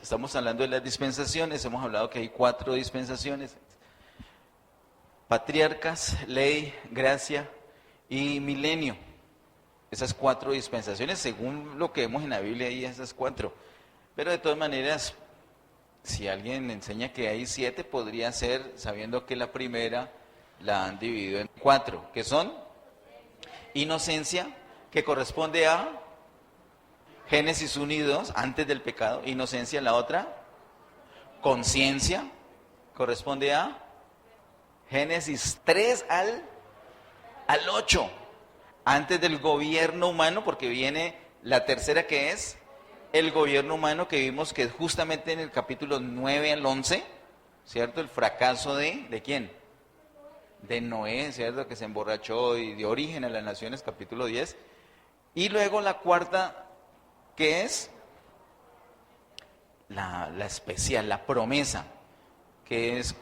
Estamos hablando de las dispensaciones, hemos hablado que hay 4 dispensaciones: patriarcas, ley, gracia y milenio. Esas 4 dispensaciones, según lo que vemos en la Biblia, hay esas 4. Pero de todas maneras, si alguien enseña que hay 7, podría ser sabiendo que la primera la han dividido en 4, que son inocencia, que corresponde a Génesis 1 y 2, antes del pecado. Inocencia, la otra, conciencia, corresponde a Génesis 3 al 8, antes del gobierno humano, porque viene la tercera, que es el gobierno humano, que vimos que es justamente en el capítulo 9 al 11, ¿cierto? El fracaso ¿de quién? De Noé, ¿cierto? Que se emborrachó y dio origen a las naciones, capítulo 10. Y luego la cuarta, que es la especial, la promesa, que es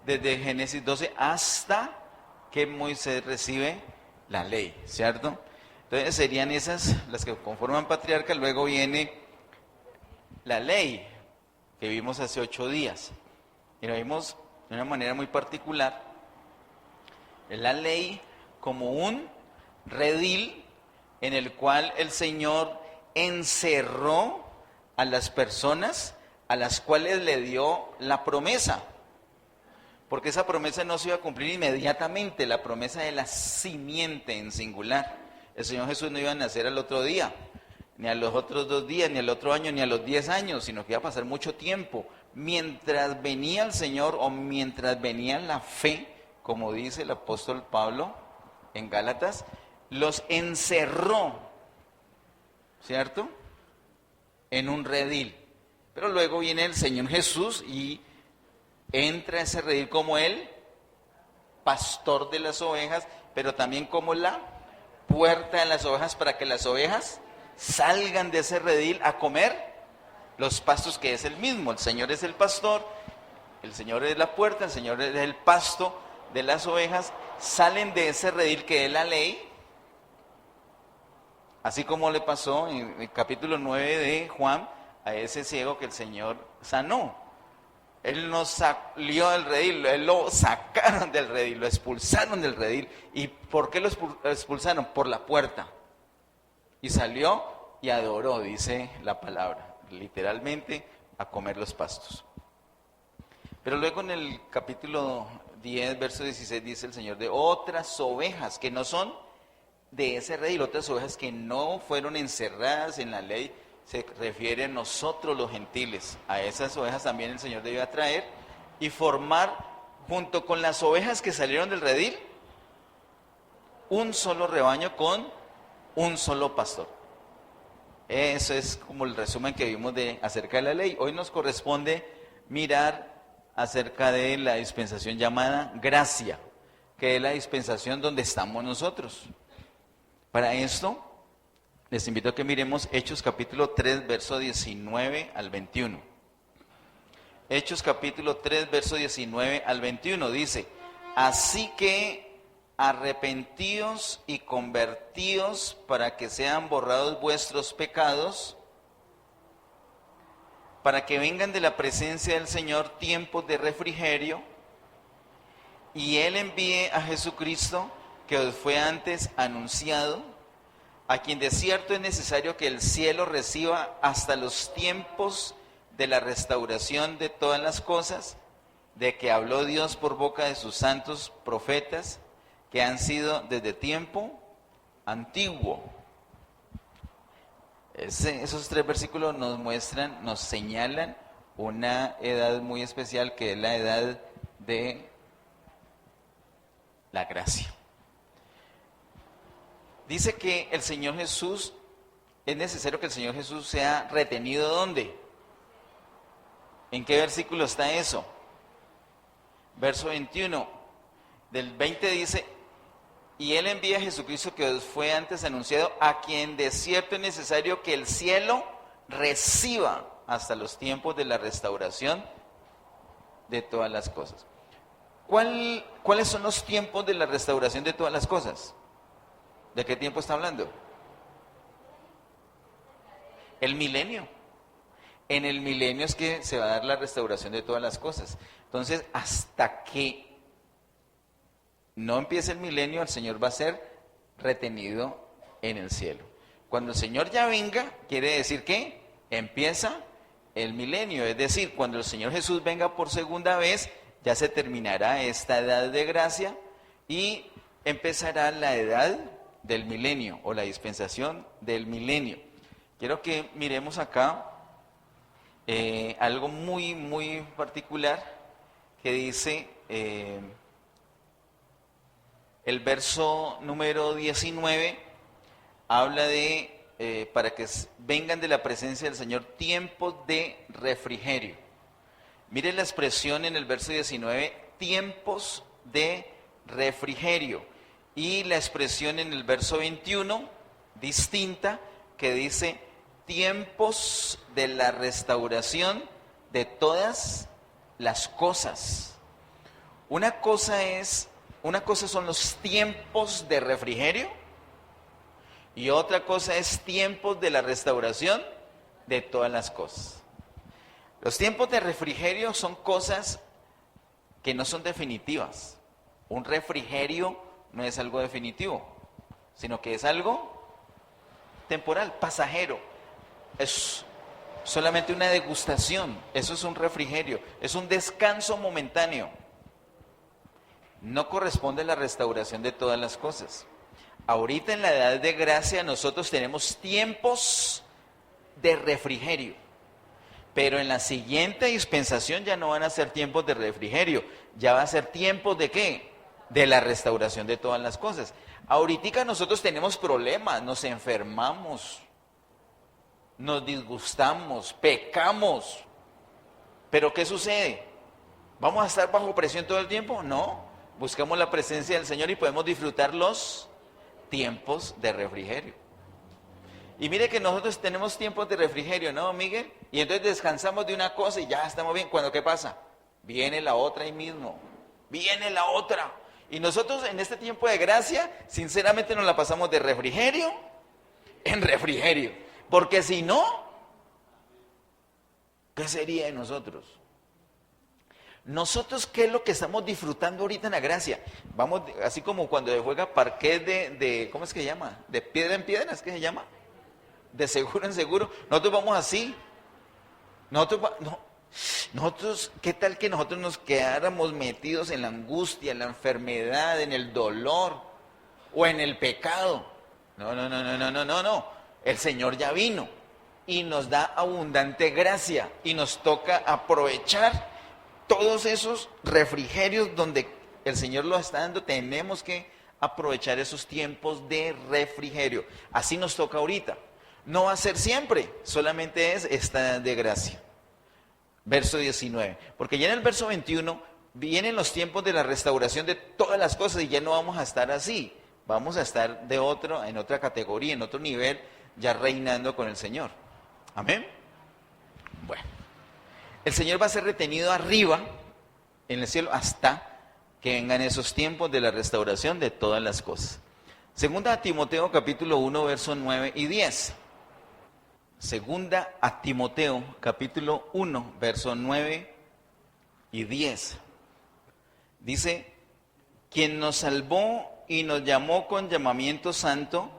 desde Génesis 12 hasta que Moisés recibe la ley, ¿cierto? Entonces serían esas las que conforman patriarca. Luego viene la ley, que vimos hace 8 días. Y lo vimos de una manera muy particular. La ley como un redil en el cual el Señor encerró a las personas a las cuales le dio la promesa. Porque esa promesa no se iba a cumplir inmediatamente, la promesa de la simiente en singular. El Señor Jesús no iba a nacer al otro día, ni a los otros 2 días, ni al otro año, ni a los 10 años, sino que iba a pasar mucho tiempo. Mientras venía el Señor, o mientras venía la fe, como dice el apóstol Pablo en Gálatas, los encerró, ¿cierto?, en un redil. Pero luego viene el Señor Jesús y entra a ese redil como el pastor de las ovejas, pero también como la puerta de las ovejas, para que las ovejas salgan de ese redil a comer los pastos, que es el mismo. El Señor es el pastor, el Señor es la puerta, el Señor es el pasto de las ovejas. Salen de ese redil que es la ley, así como le pasó en el capítulo 9 de Juan a ese ciego que el Señor sanó. Él no salió del redil, él lo sacaron del redil, lo expulsaron del redil. ¿Y por qué lo expulsaron? Por la puerta. Y salió y adoró, dice la palabra, literalmente a comer los pastos. Pero luego en el capítulo 10, verso 16, dice el Señor: de otras ovejas que no son de ese redil, otras ovejas que no fueron encerradas en la ley. Se refiere a nosotros los gentiles. A esas ovejas también el Señor debió traer y formar, junto con las ovejas que salieron del redil, un solo rebaño con un solo pastor. Eso es como el resumen que vimos acerca de la ley. Hoy nos corresponde mirar acerca de la dispensación llamada gracia, que es la dispensación donde estamos nosotros. Para esto les invito a que miremos Hechos capítulo 3, verso 19 al 21. Hechos capítulo 3, verso 19 al 21 dice: así que arrepentíos y convertíos para que sean borrados vuestros pecados, para que vengan de la presencia del Señor tiempos de refrigerio, y Él envíe a Jesucristo, que os fue antes anunciado, a quien de cierto es necesario que el cielo reciba hasta los tiempos de la restauración de todas las cosas, de que habló Dios por boca de sus santos profetas, que han sido desde tiempo antiguo. Esos 3 versículos nos muestran, nos señalan una edad muy especial, que es la edad de la gracia. Dice que el Señor Jesús, es necesario que el Señor Jesús sea retenido, ¿dónde? ¿En qué versículo está eso? Verso 21. Del 20 dice: y Él envía a Jesucristo, que os fue antes anunciado, a quien de cierto es necesario que el cielo reciba hasta los tiempos de la restauración de todas las cosas. ¿Cuáles son los tiempos de la restauración de todas las cosas? ¿De qué tiempo está hablando? El milenio. En el milenio es que se va a dar la restauración de todas las cosas. Entonces, hasta que no empiece el milenio, el Señor va a ser retenido en el cielo. Cuando el Señor ya venga, quiere decir que empieza el milenio. Es decir, cuando el Señor Jesús venga por segunda vez, ya se terminará esta edad de gracia y empezará la edad del milenio o la dispensación del milenio. Quiero que miremos acá algo muy particular que dice el verso número 19, habla de para que vengan de la presencia del Señor tiempos de refrigerio. Mire la expresión en el verso 19, tiempos de refrigerio. Y la expresión en el verso 21, distinta, que dice tiempos de la restauración de todas las cosas. Una cosa son los tiempos de refrigerio y otra cosa es tiempos de la restauración de todas las cosas. Los tiempos de refrigerio son cosas que no son definitivas. Un refrigerio no es algo definitivo, sino que es algo temporal, pasajero. Es solamente una degustación. Eso es un refrigerio, es un descanso momentáneo. No corresponde a la restauración de todas las cosas. Ahorita en la edad de gracia nosotros tenemos tiempos de refrigerio, pero en la siguiente dispensación ya no van a ser tiempos de refrigerio, ya va a ser tiempos de ¿qué? De la restauración de todas las cosas. Ahorita nosotros tenemos problemas, nos enfermamos, nos disgustamos, pecamos, pero ¿qué sucede? ¿Vamos a estar bajo presión todo el tiempo? No, buscamos la presencia del Señor y podemos disfrutar los tiempos de refrigerio. Y mire que nosotros tenemos tiempos de refrigerio, ¿no, Miguel? Y entonces descansamos de una cosa y ya estamos bien. ¿Cuándo qué pasa? Viene la otra ahí mismo. Viene la otra. Y nosotros en este tiempo de gracia, sinceramente nos la pasamos de refrigerio en refrigerio. Porque si no, ¿qué sería de nosotros? Nosotros, ¿qué es lo que estamos disfrutando ahorita en la gracia? Vamos, así como cuando se juega parqués de ¿cómo es que se llama? De piedra en piedra, ¿es que se llama? De seguro en seguro. Nosotros vamos así. Nosotros, ¿qué tal que nosotros nos quedáramos metidos en la angustia, en la enfermedad, en el dolor o en el pecado? No. El Señor ya vino y nos da abundante gracia y nos toca aprovechar todos esos refrigerios donde el Señor los está dando. Tenemos que aprovechar esos tiempos de refrigerio. Así nos toca ahorita. No va a ser siempre, solamente es esta de gracia. Verso 19. Porque ya en el verso 21 vienen los tiempos de la restauración de todas las cosas y ya no vamos a estar así. Vamos a estar en otra categoría, en otro nivel, ya reinando con el Señor. Amén. Bueno. El Señor va a ser retenido arriba, en el cielo, hasta que vengan esos tiempos de la restauración de todas las cosas. Segunda a Timoteo capítulo 1, versos 9 y 10. Segunda a Timoteo capítulo 1, versos 9 y 10. Dice, quien nos salvó y nos llamó con llamamiento santo,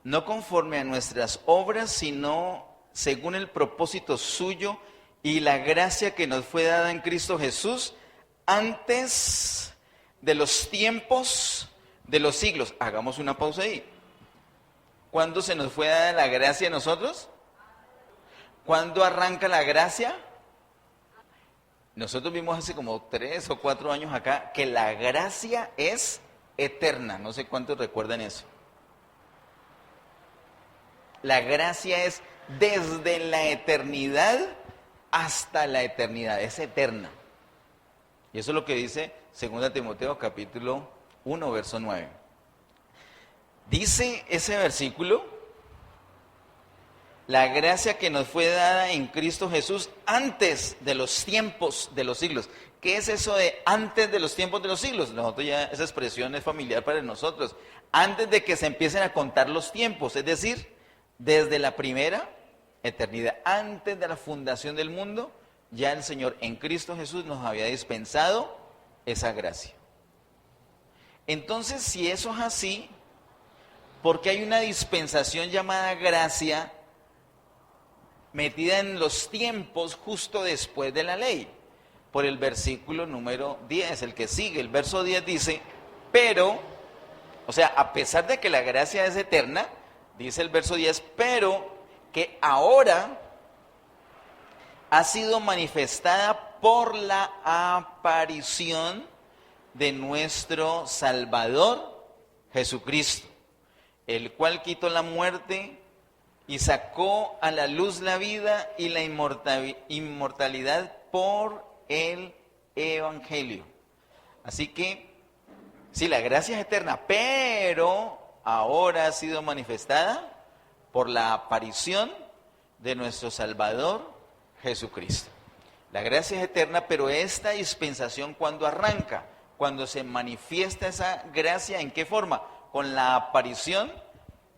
no conforme a nuestras obras, sino según el propósito suyo y la gracia que nos fue dada en Cristo Jesús antes de los tiempos de los siglos. Hagamos una pausa ahí. ¿Cuándo se nos fue dada la gracia a nosotros? ¿Cuándo arranca la gracia? Nosotros vimos hace como 3 o 4 años acá que la gracia es eterna. No sé cuántos recuerdan eso. La gracia es desde la eternidad hasta la eternidad, es eterna. Y eso es lo que dice 2 Timoteo capítulo 1, verso 9. Dice ese versículo, la gracia que nos fue dada en Cristo Jesús antes de los tiempos de los siglos. ¿Qué es eso de antes de los tiempos de los siglos? Nosotros ya, esa expresión es familiar para nosotros. Antes de que se empiecen a contar los tiempos, es decir, desde la primera eternidad. Antes de la fundación del mundo, ya el Señor en Cristo Jesús nos había dispensado esa gracia. Entonces, si eso es así, ¿por qué hay una dispensación llamada gracia metida en los tiempos justo después de la ley? Por el versículo número 10, el que sigue. El verso 10 dice, pero, o sea, a pesar de que la gracia es eterna, dice el verso 10, pero que ahora ha sido manifestada por la aparición de nuestro Salvador Jesucristo, el cual quitó la muerte y sacó a la luz la vida y la inmortalidad por el Evangelio. Así que, sí, la gracia es eterna, pero ahora ha sido manifestada por la aparición de nuestro Salvador Jesucristo. La gracia es eterna, pero esta dispensación, ¿cuándo arranca? Cuando se manifiesta esa gracia, ¿en qué forma? Con la aparición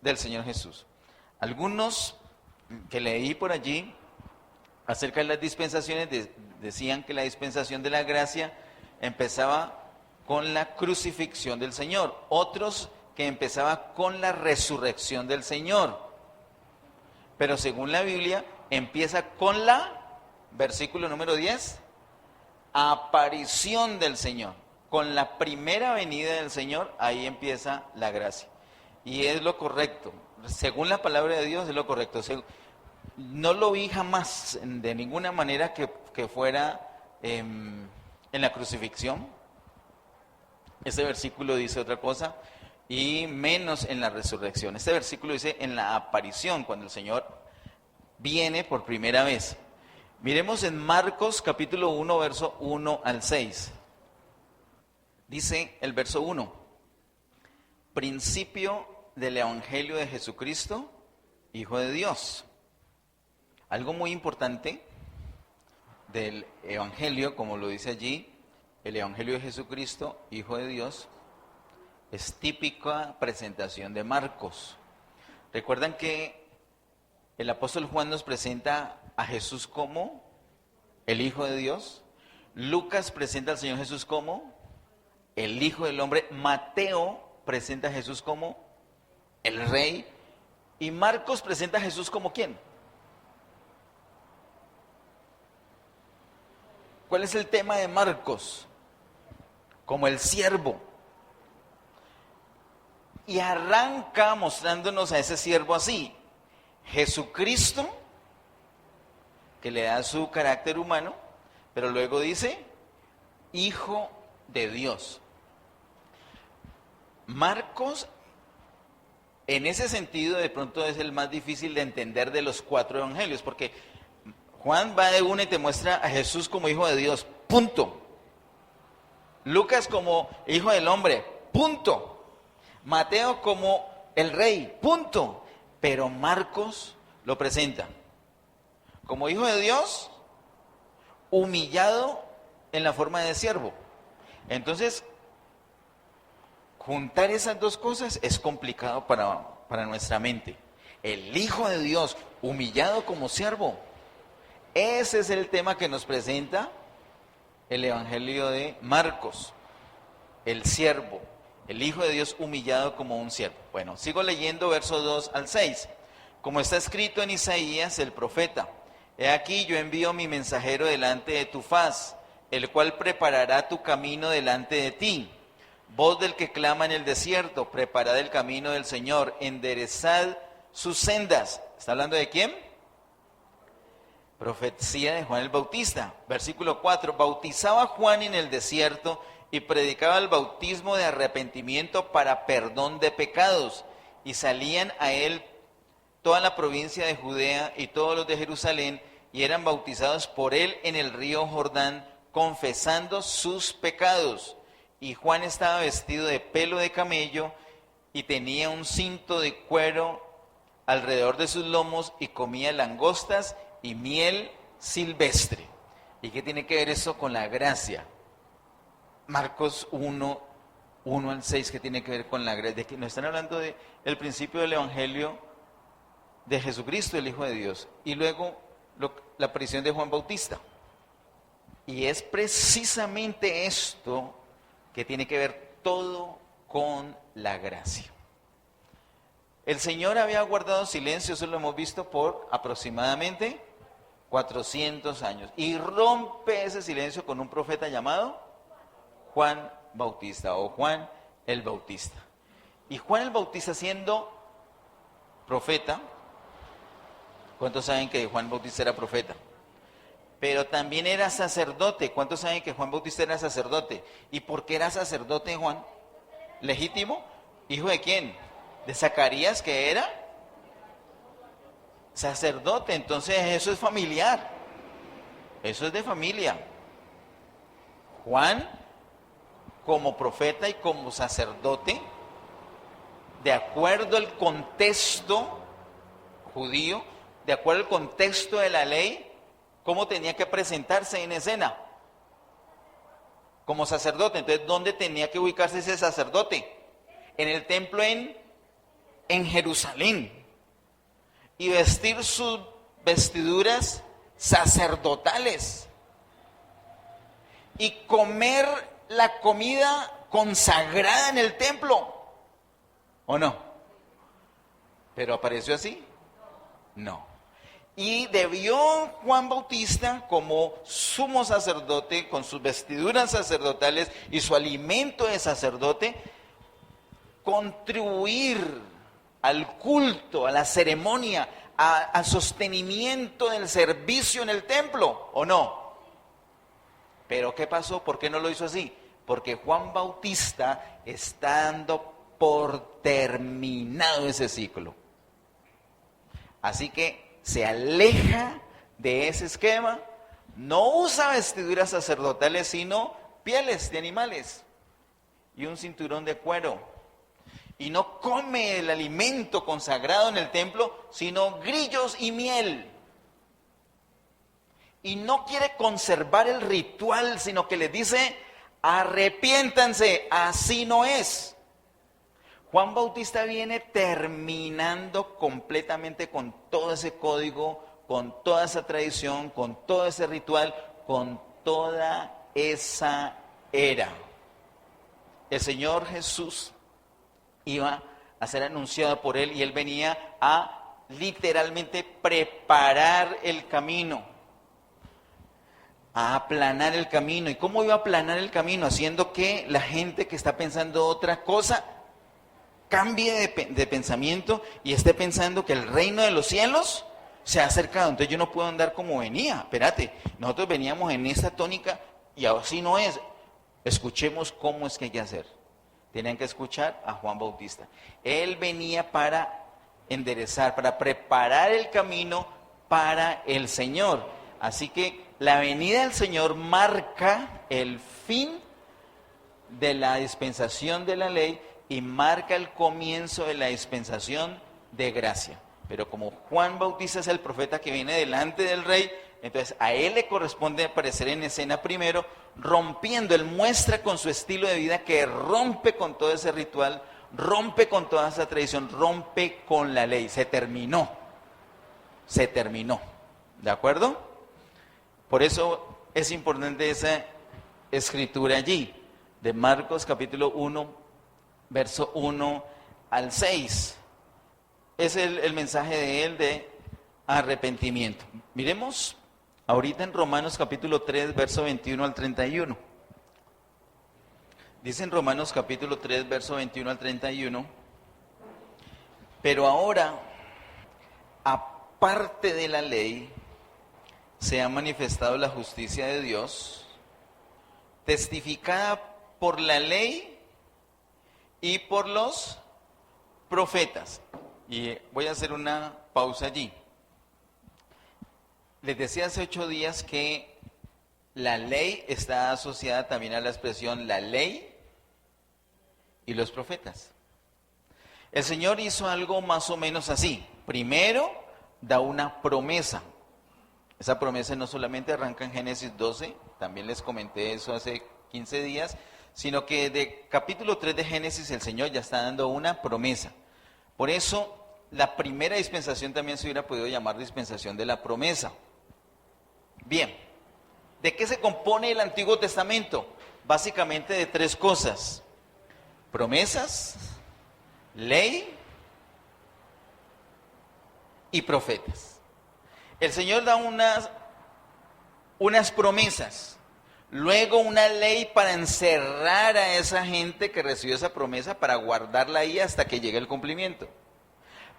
del Señor Jesús. Algunos que leí por allí acerca de las dispensaciones decían que la dispensación de la gracia empezaba con la crucifixión del Señor. Otros que empezaba con la resurrección del Señor. Pero según la Biblia, empieza con la, versículo número 10, aparición del Señor. Con la primera venida del Señor, ahí empieza la gracia. Y es lo correcto. Según la palabra de Dios, es lo correcto. No lo vi jamás de ninguna manera que fuera en la crucifixión. Este versículo dice otra cosa. Y menos en la resurrección. Este versículo dice en la aparición, cuando el Señor viene por primera vez. Miremos en Marcos capítulo 1, verso 1 al 6. Dice el verso 1, principio del Evangelio de Jesucristo, Hijo de Dios. Algo muy importante del Evangelio, como lo dice allí, el Evangelio de Jesucristo, Hijo de Dios, es típica presentación de Marcos. ¿Recuerdan que el apóstol Juan nos presenta a Jesús como el Hijo de Dios? Lucas presenta al Señor Jesús como el Hijo del Hombre. Mateo presenta a Jesús como el Rey. Y Marcos presenta a Jesús como ¿quién? ¿Cuál es el tema de Marcos? Como el siervo. Y arranca mostrándonos a ese siervo así. Jesucristo, que le da su carácter humano, pero luego dice, Hijo de Dios. Marcos, en ese sentido, de pronto es el más difícil de entender de los 4 evangelios, porque Juan va de una y te muestra a Jesús como Hijo de Dios, punto. Lucas como Hijo del Hombre, punto. Mateo como el Rey, punto. Pero Marcos lo presenta como Hijo de Dios, humillado en la forma de siervo. Entonces, juntar esas dos cosas es complicado para nuestra mente. El Hijo de Dios, humillado como siervo. Ese es el tema que nos presenta el Evangelio de Marcos. El siervo, el Hijo de Dios humillado como un siervo. Bueno, sigo leyendo versos 2 al 6. Como está escrito en Isaías el profeta, he aquí yo envío mi mensajero delante de tu faz, el cual preparará tu camino delante de ti. Voz del que clama en el desierto, preparad el camino del Señor, enderezad sus sendas. ¿Está hablando de quién? Profecía de Juan el Bautista. Versículo 4, bautizaba Juan en el desierto y predicaba el bautismo de arrepentimiento para perdón de pecados. Y salían a él toda la provincia de Judea y todos los de Jerusalén, y eran bautizados por él en el río Jordán, confesando sus pecados. Y Juan estaba vestido de pelo de camello y tenía un cinto de cuero alrededor de sus lomos y comía langostas y miel silvestre. ¿Y qué tiene que ver eso con la gracia? Marcos 1, 1 al 6, ¿qué tiene que ver con la gracia? De que nos están hablando del principio del Evangelio de Jesucristo, el Hijo de Dios, y luego la aparición de Juan Bautista. Y es precisamente esto que tiene que ver todo con la gracia. El Señor había guardado silencio, eso lo hemos visto por aproximadamente 400 años. Y rompe ese silencio con un profeta llamado Juan Bautista o Juan el Bautista. Y Juan el Bautista, siendo profeta, ¿cuántos saben que Juan Bautista era profeta? Pero también era sacerdote. ¿Cuántos saben que Juan Bautista era sacerdote? ¿Y por qué era sacerdote Juan? ¿Legítimo? ¿Hijo de quién? De Zacarías, que era sacerdote. Entonces eso es familiar. Eso es de familia. Juan, como profeta y como sacerdote, de acuerdo al contexto judío, de acuerdo al contexto de la ley, ¿cómo tenía que presentarse en escena? Como sacerdote. Entonces, ¿dónde tenía que ubicarse ese sacerdote? En el templo en Jerusalén. Y vestir sus vestiduras sacerdotales. Y comer la comida consagrada en el templo. ¿O no? ¿Pero apareció así? No. Y debió Juan Bautista, como sumo sacerdote, con sus vestiduras sacerdotales y su alimento de sacerdote, contribuir al culto, a la ceremonia, al sostenimiento del servicio en el templo, ¿o no? Pero ¿qué pasó? ¿Por qué no lo hizo así? Porque Juan Bautista está dando por terminado ese ciclo. Así que se aleja de ese esquema, no usa vestiduras sacerdotales, sino pieles de animales y un cinturón de cuero. Y no come el alimento consagrado en el templo, sino grillos y miel. Y no quiere conservar el ritual, sino que les dice, arrepiéntanse, así no es. Juan Bautista viene terminando completamente con todo ese código, con toda esa tradición, con todo ese ritual, con toda esa era. El Señor Jesús iba a ser anunciado por él y él venía a literalmente preparar el camino, a aplanar el camino. ¿Y cómo iba a aplanar el camino? Haciendo que la gente que está pensando otra cosa cambie de pensamiento y esté pensando que el reino de los cielos se ha acercado. Entonces yo no puedo andar como venía. Espérate, nosotros veníamos en esta tónica y así no es. Escuchemos cómo es que hay que hacer. Tienen que escuchar a Juan Bautista. Él venía para enderezar, para preparar el camino para el Señor. Así que la venida del Señor marca el fin de la dispensación de la ley y marca el comienzo de la dispensación de gracia. Pero como Juan Bautista es el profeta que viene delante del rey, entonces a él le corresponde aparecer en escena primero, rompiendo. Él muestra con su estilo de vida que rompe con todo ese ritual, rompe con toda esa tradición, rompe con la ley. Se terminó. ¿De acuerdo? Por eso es importante esa escritura allí, de Marcos capítulo 1, verso 1 al 6. Es el mensaje de él de arrepentimiento. Miremos ahorita en Romanos capítulo 3, verso 21 al 31. Dice en Romanos capítulo 3, verso 21 al 31. Pero ahora, aparte de la ley, se ha manifestado la justicia de Dios, testificada por la ley y por los profetas. Y voy a hacer una pausa allí. Les decía hace 8 días que la ley está asociada también a la expresión la ley y los profetas. El Señor hizo algo más o menos así. Primero, da una promesa. Esa promesa no solamente arranca en Génesis 12, también les comenté eso hace 15 días, sino que de capítulo 3 de Génesis el Señor ya está dando una promesa. Por eso la primera dispensación también se hubiera podido llamar dispensación de la promesa. Bien, ¿de qué se compone el Antiguo Testamento? Básicamente de tres cosas: promesas, ley y profetas. El Señor da unas promesas, luego una ley para encerrar a esa gente que recibió esa promesa, para guardarla ahí hasta que llegue el cumplimiento.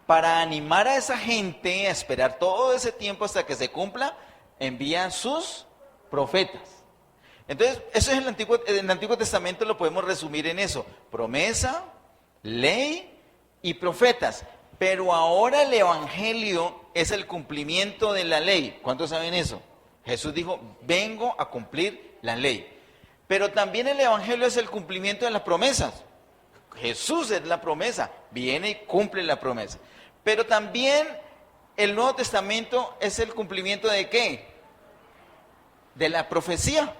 Para animar a esa gente a esperar todo ese tiempo hasta que se cumpla, envía sus profetas. Entonces, eso es en el Antiguo Testamento, lo podemos resumir en eso: promesa, ley y profetas. Pero ahora el Evangelio es el cumplimiento de la ley. ¿Cuántos saben eso? Jesús dijo: vengo a cumplir la ley. Pero también el Evangelio es el cumplimiento de las promesas. Jesús es la promesa, viene y cumple la promesa. Pero también el Nuevo Testamento es el cumplimiento ¿de qué? De la profecía.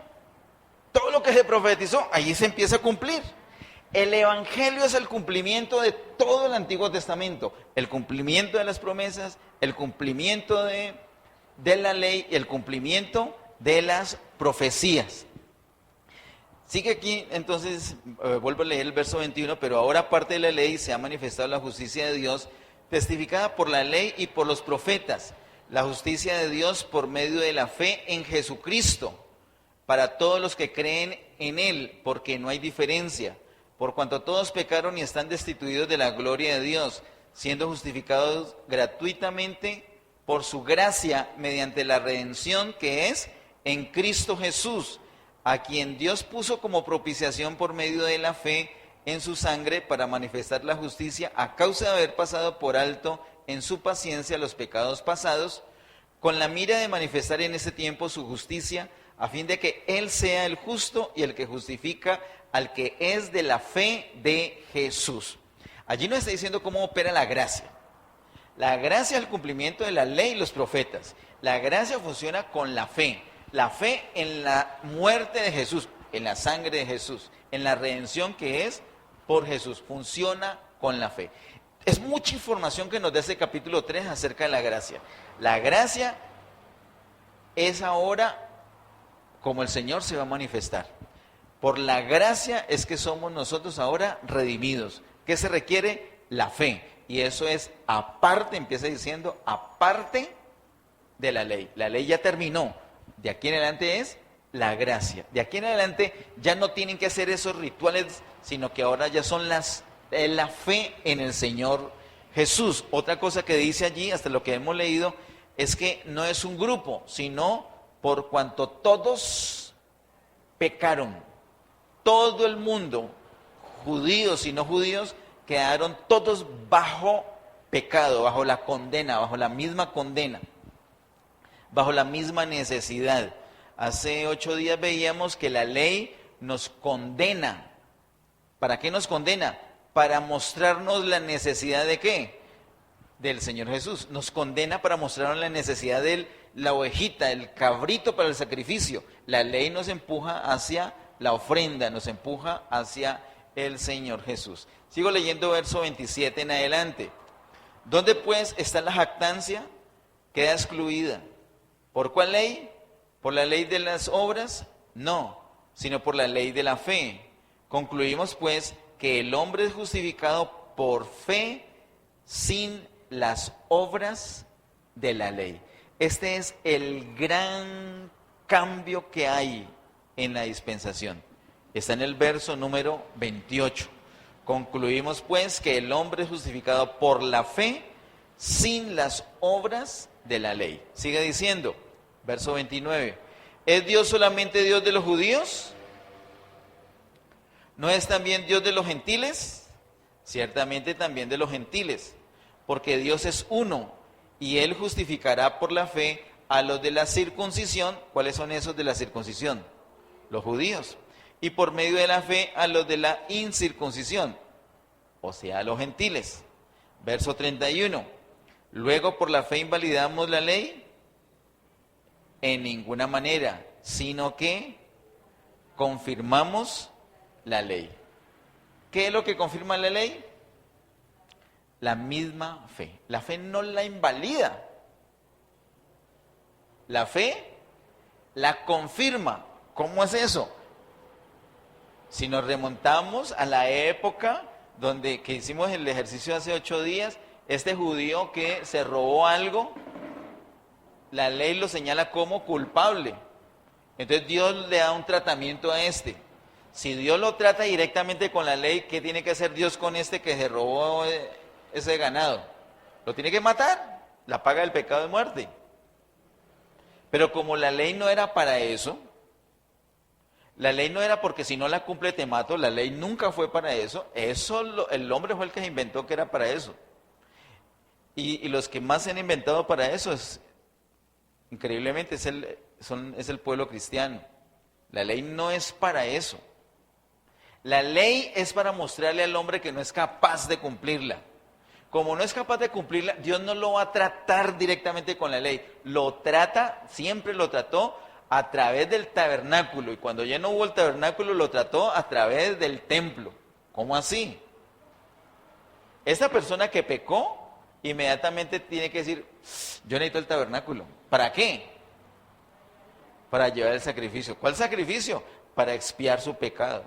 Todo lo que se profetizó, allí se empieza a cumplir. El Evangelio es el cumplimiento de todo el Antiguo Testamento, el cumplimiento de las promesas, el cumplimiento de la ley y el cumplimiento de las profecías. Sigue aquí, entonces, vuelvo a leer el verso 21, pero ahora aparte de la ley se ha manifestado la justicia de Dios, testificada por la ley y por los profetas, la justicia de Dios por medio de la fe en Jesucristo, para todos los que creen en Él, porque no hay diferencia, por cuanto todos pecaron y están destituidos de la gloria de Dios, siendo justificados gratuitamente por su gracia mediante la redención que es en Cristo Jesús, a quien Dios puso como propiciación por medio de la fe en su sangre para manifestar la justicia a causa de haber pasado por alto en su paciencia los pecados pasados, con la mira de manifestar en ese tiempo su justicia, a fin de que Él sea el justo y el que justifica al que es de la fe de Jesús. Allí nos está diciendo cómo opera la gracia. La gracia es el cumplimiento de la ley y los profetas. La gracia funciona con la fe. La fe en la muerte de Jesús, en la sangre de Jesús, en la redención que es por Jesús. Funciona con la fe. Es mucha información que nos da este capítulo 3 acerca de la gracia. La gracia es ahora como el Señor se va a manifestar. Por la gracia es que somos nosotros ahora redimidos. ¿Qué se requiere? La fe. Y eso es aparte, empieza diciendo, aparte de la ley. La ley ya terminó. De aquí en adelante es la gracia. De aquí en adelante ya no tienen que hacer esos rituales, sino que ahora ya son la fe en el Señor Jesús. Otra cosa que dice allí, hasta lo que hemos leído, es que no es un grupo, sino por cuanto todos pecaron. Todo el mundo, judíos y no judíos, quedaron todos bajo pecado, bajo la condena, bajo la misma condena, bajo la misma necesidad. Hace 8 días veíamos que la ley nos condena. ¿Para qué nos condena? Para mostrarnos la necesidad de ¿qué? Del Señor Jesús. Nos condena para mostrarnos la necesidad de la ovejita, el cabrito para el sacrificio. La ley nos empuja hacia la ofrenda, nos empuja hacia el Señor Jesús. Sigo leyendo verso 27 en adelante. ¿Dónde pues está la jactancia? Queda excluida. ¿Por cuál ley? ¿Por la ley de las obras? No, sino por la ley de la fe. Concluimos pues que el hombre es justificado por fe sin las obras de la ley. Este es el gran cambio que hay en la dispensación. Está en el verso número 28. Concluimos pues que el hombre es justificado por la fe sin las obras de la ley. Sigue diciendo, verso 29. ¿Es Dios solamente Dios de los judíos? ¿No es también Dios de los gentiles? Ciertamente también de los gentiles, porque Dios es uno y Él justificará por la fe a los de la circuncisión. ¿Cuáles son esos de la circuncisión? Los judíos. Y por medio de la fe a los de la incircuncisión, o sea, a los gentiles. Verso 31. Luego por la fe invalidamos la ley. En ninguna manera, sino que confirmamos la ley. ¿Qué es lo que confirma la ley? la misma fe. La fe no la invalida. La fe la confirma. ¿Cómo es eso? Si nos remontamos a la época que hicimos el ejercicio hace 8 días, este judío que se robó algo, la ley lo señala como culpable. Entonces Dios le da un tratamiento a este. Si Dios lo trata directamente con la ley, ¿qué tiene que hacer Dios con este que se robó ese ganado? Lo tiene que matar. La paga del pecado es muerte. Pero como la ley no era para eso, la ley no era porque si no la cumple te mato, la ley nunca fue para eso. El hombre fue el que se inventó que era para eso. Y los que más se han inventado para eso increíblemente es el pueblo cristiano. La ley no es para eso. La ley es para mostrarle al hombre que no es capaz de cumplirla. Como no es capaz de cumplirla, Dios no lo va a tratar directamente con la ley. Lo trata, siempre lo trató a través del tabernáculo. Y cuando ya no hubo el tabernáculo, lo trató a través del templo. ¿Cómo así? Esta persona que pecó, inmediatamente tiene que decir, yo necesito el tabernáculo. ¿Para qué? Para llevar el sacrificio. ¿Cuál sacrificio? Para expiar su pecado.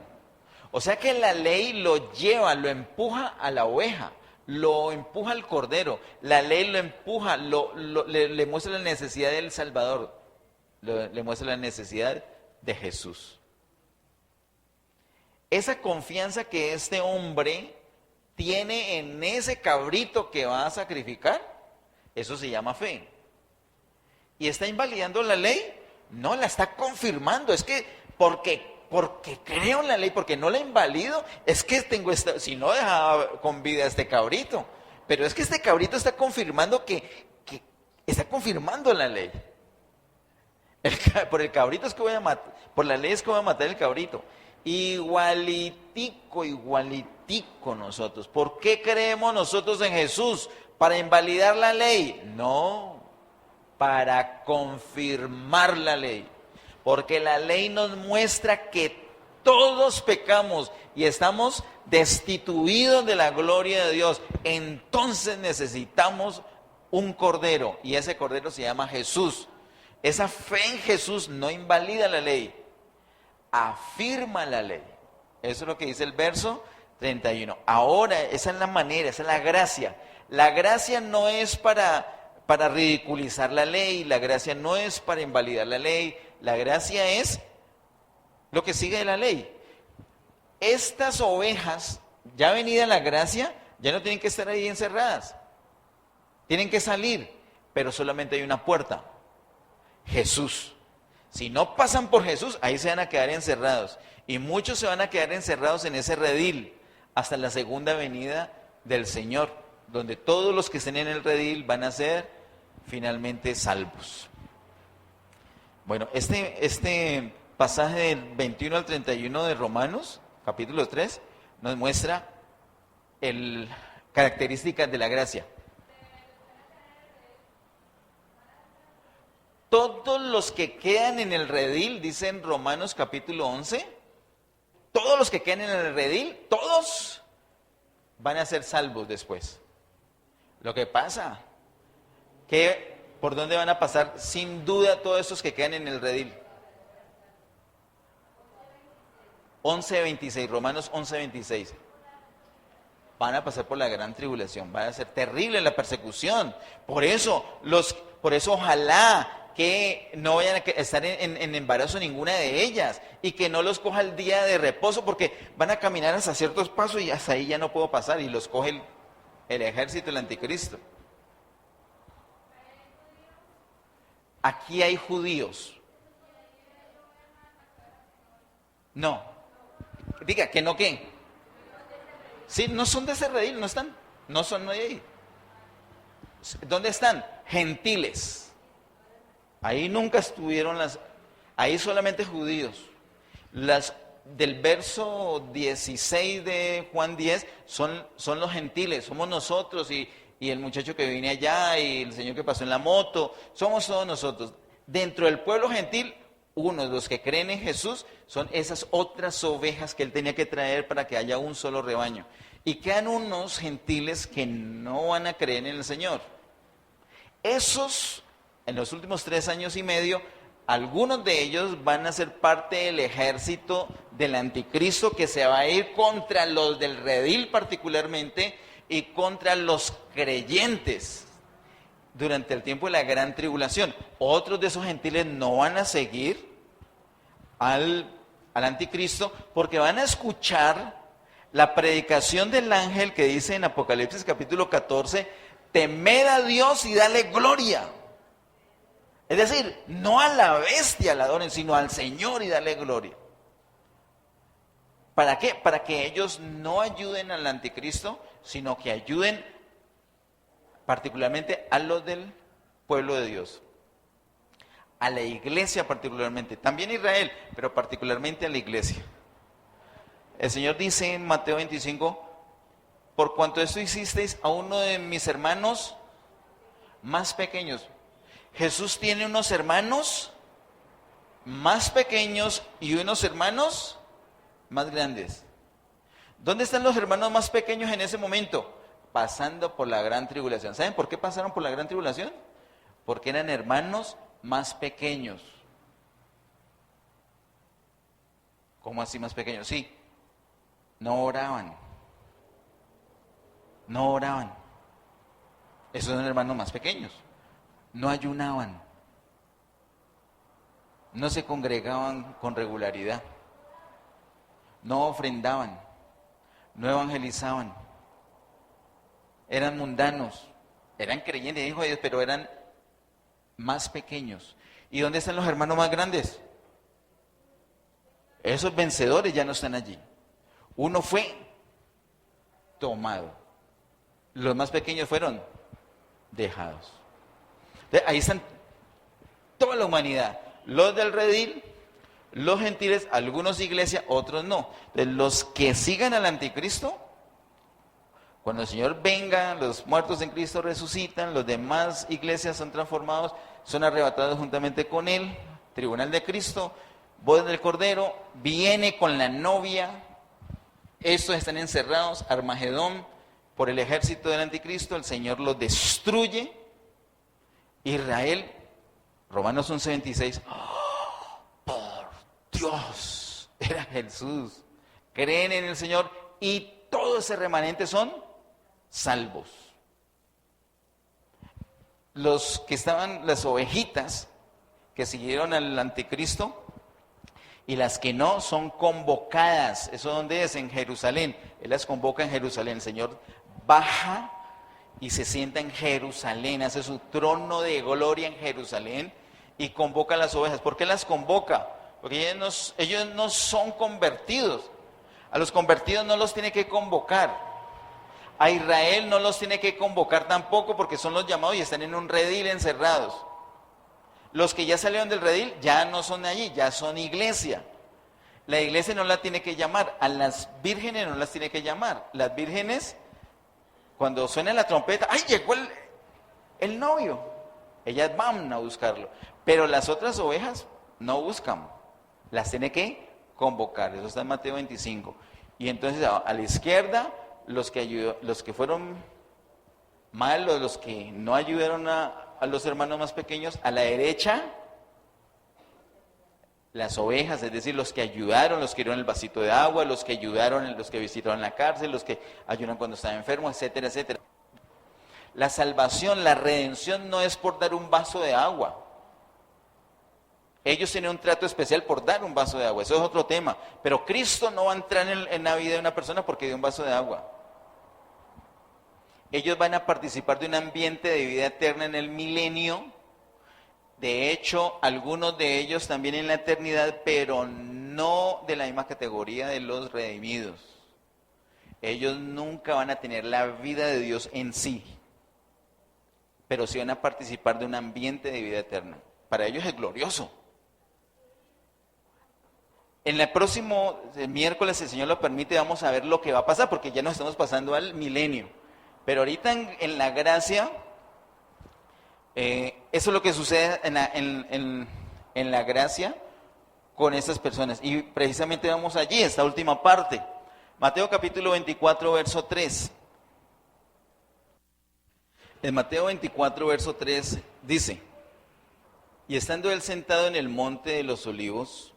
O sea que la ley lo lleva, lo empuja a la oveja, lo empuja al cordero. La ley lo empuja, le muestra la necesidad del Salvador, le muestra la necesidad de Jesús. Esa confianza que este hombre tiene en ese cabrito que va a sacrificar, eso se llama fe. ¿Y está invalidando la ley? No, la está confirmando. Es que porque creo en la ley, porque no la invalido, es que si no dejaba con vida a este cabrito. Pero es que este cabrito está confirmando que está confirmando la ley. Por el cabrito es que voy a matar, por la ley es que voy a matar el cabrito. Igualitico nosotros. ¿Por qué creemos nosotros en Jesús? ¿Para invalidar la ley? No, para confirmar la ley. Porque la ley nos muestra que todos pecamos y estamos destituidos de la gloria de Dios. Entonces necesitamos un cordero y ese cordero se llama Jesús. Esa fe en Jesús no invalida la ley, afirma la ley. Eso es lo que dice el verso 31. Ahora, esa es la manera, esa es la gracia. La gracia no es para ridiculizar la ley, la gracia no es para invalidar la ley, la gracia es lo que sigue de la ley. Estas ovejas, ya venida la gracia, ya no tienen que estar ahí encerradas. Tienen que salir, pero solamente hay una puerta. Jesús. Si no pasan por Jesús, ahí se van a quedar encerrados. Y muchos se van a quedar encerrados en ese redil hasta la segunda venida del Señor, donde todos los que estén en el redil van a ser finalmente salvos. Bueno, este pasaje del 21 al 31 de Romanos, capítulo 3, nos muestra características de la gracia. Todos los que quedan en el redil, dice en Romanos capítulo 11, todos los que quedan en el redil, todos van a ser salvos después. Lo que pasa, que ¿por dónde van a pasar? Sin duda todos esos que quedan en el redil. 11:26, Romanos 11:26. Van a pasar por la gran tribulación, va a ser terrible la persecución. Por eso ojalá que no vayan a estar en embarazo ninguna de ellas y que no los coja el día de reposo, porque van a caminar hasta ciertos pasos y hasta ahí ya no puedo pasar y los coge el ejército del anticristo. Aquí hay judíos. No. Diga, ¿que no qué? Sí, no son de ese redil, no están. No son de ahí. ¿Dónde están? Gentiles. Ahí nunca estuvieron ahí solamente judíos. Del verso 16 de Juan 10 son los gentiles, somos nosotros y el muchacho que viene allá y el señor que pasó en la moto, somos todos nosotros. Dentro del pueblo gentil unos, los que creen en Jesús, son esas otras ovejas que él tenía que traer para que haya un solo rebaño. Y quedan unos gentiles que no van a creer en el Señor. Esos, en los últimos 3 años y medio, algunos de ellos van a ser parte del ejército del anticristo que se va a ir contra los del redil particularmente y contra los creyentes durante el tiempo de la gran tribulación. Otros de esos gentiles no van a seguir al anticristo porque van a escuchar la predicación del ángel que dice en Apocalipsis capítulo 14, temed a Dios y dale gloria. Es decir, no a la bestia la adoren, sino al Señor y dale gloria. ¿Para qué? Para que ellos no ayuden al anticristo, sino que ayuden particularmente a los del pueblo de Dios. A la iglesia particularmente, también a Israel, pero particularmente a la iglesia. El Señor dice en Mateo 25, por cuanto esto hicisteis a uno de mis hermanos más pequeños. Jesús tiene unos hermanos más pequeños y unos hermanos más grandes. ¿Dónde están los hermanos más pequeños en ese momento? Pasando por la gran tribulación. ¿Saben por qué pasaron por la gran tribulación? Porque eran hermanos más pequeños. ¿Cómo así más pequeños? Sí, no oraban. No oraban. Esos eran hermanos más pequeños. No ayunaban, no se congregaban con regularidad, no ofrendaban, no evangelizaban, eran mundanos, eran creyentes, hijos de Dios, pero eran más pequeños. ¿Y dónde están los hermanos más grandes? Esos vencedores ya no están allí. Uno fue tomado, los más pequeños fueron dejados. Ahí están toda la humanidad, los del redil, los gentiles, algunos iglesias, otros no. Entonces, los que sigan al anticristo, cuando el Señor venga, los muertos en Cristo resucitan, los demás iglesias son transformados, son arrebatados juntamente con Él, tribunal de Cristo, boda del Cordero, viene con la novia, estos están encerrados, Armagedón, por el ejército del anticristo, el Señor los destruye. Israel, Romanos 11:26, ¡oh, por Dios! Era Jesús. Creen en el Señor y todo ese remanente son salvos. Los que estaban, las ovejitas que siguieron al anticristo y las que no son convocadas. ¿Eso dónde es? En Jerusalén. Él las convoca en Jerusalén. El Señor baja y se sienta en Jerusalén, hace su trono de gloria en Jerusalén y convoca a las ovejas. ¿Por qué las convoca? Porque ellos no son convertidos. A los convertidos no los tiene que convocar. A Israel no los tiene que convocar tampoco porque son los llamados y están en un redil encerrados. Los que ya salieron del redil ya no son allí, ya son iglesia. La iglesia no la tiene que llamar, a las vírgenes no las tiene que llamar. Las vírgenes, cuando suena la trompeta, ¡ay, llegó el novio! Ellas van a buscarlo. Pero las otras ovejas no buscan, las tiene que convocar. Eso está en Mateo 25. Y entonces a la izquierda, los que fueron malos, los que no ayudaron a los hermanos más pequeños. A la derecha, las ovejas, es decir, los que ayudaron, los que dieron el vasito de agua, los que ayudaron, los que visitaron la cárcel, los que ayudaron cuando estaban enfermos, etcétera, etcétera. La salvación, la redención no es por dar un vaso de agua. Ellos tienen un trato especial por dar un vaso de agua, eso es otro tema. Pero Cristo no va a entrar en la vida de una persona porque dio un vaso de agua. Ellos van a participar de un ambiente de vida eterna en el milenio. De hecho, algunos de ellos también en la eternidad, pero no de la misma categoría de los redimidos. Ellos nunca van a tener la vida de Dios en sí, pero sí van a participar de un ambiente de vida eterna. Para ellos es glorioso. En el próximo miércoles, si el Señor lo permite, vamos a ver lo que va a pasar, porque ya nos estamos pasando al milenio. Pero ahorita en la gracia, eso es lo que sucede en la gracia, con estas personas. Y precisamente vamos allí, esta última parte. Mateo capítulo 24, verso 3. En Mateo 24, verso 3 dice: y estando él sentado en el monte de los olivos,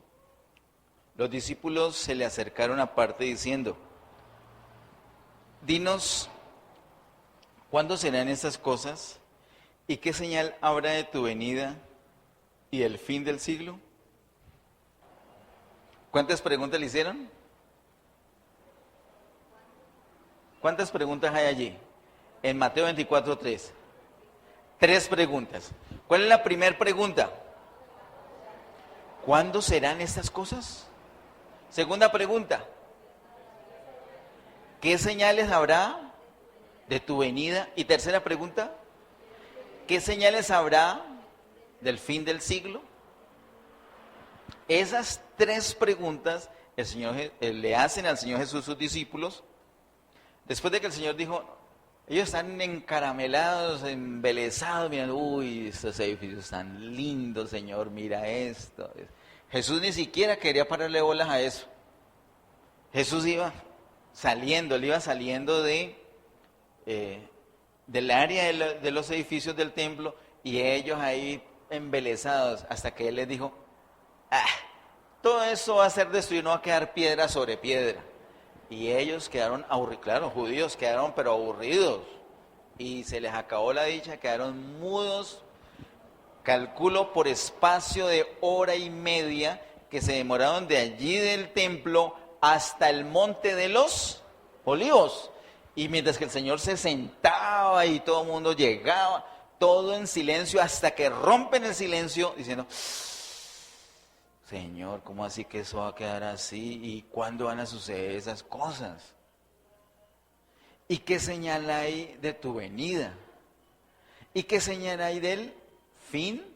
los discípulos se le acercaron aparte diciendo: dinos, ¿cuándo serán estas cosas? ¿Y qué señal habrá de tu venida y el fin del siglo? ¿Cuántas preguntas le hicieron? ¿Cuántas preguntas hay allí? En Mateo 24, 3. 3 preguntas. ¿Cuál es la primera pregunta? ¿Cuándo serán estas cosas? Segunda pregunta: ¿qué señales habrá de tu venida? Y tercera pregunta: ¿qué señales habrá del fin del siglo? Esas 3 preguntas le hacen al Señor Jesús sus discípulos, después de que el Señor dijo, ellos están encaramelados, embelesados, mirando, uy, estos edificios están lindos, Señor, mira esto. Jesús ni siquiera quería pararle bolas a eso. Jesús iba saliendo del área de los edificios del templo, y ellos ahí embelesados, hasta que Él les dijo, todo eso va a ser destruido, no va a quedar piedra sobre piedra. Y ellos quedaron aburridos, claro, judíos quedaron pero aburridos, y se les acabó la dicha, quedaron mudos, calculo por espacio de 1:30 que se demoraron de allí del templo hasta el monte de los olivos. Y mientras que el Señor se sentaba y todo el mundo llegaba, todo en silencio, hasta que rompen el silencio diciendo, Señor, ¿cómo así que eso va a quedar así? ¿Y cuándo van a suceder esas cosas? ¿Y qué señal hay de tu venida? ¿Y qué señal hay del fin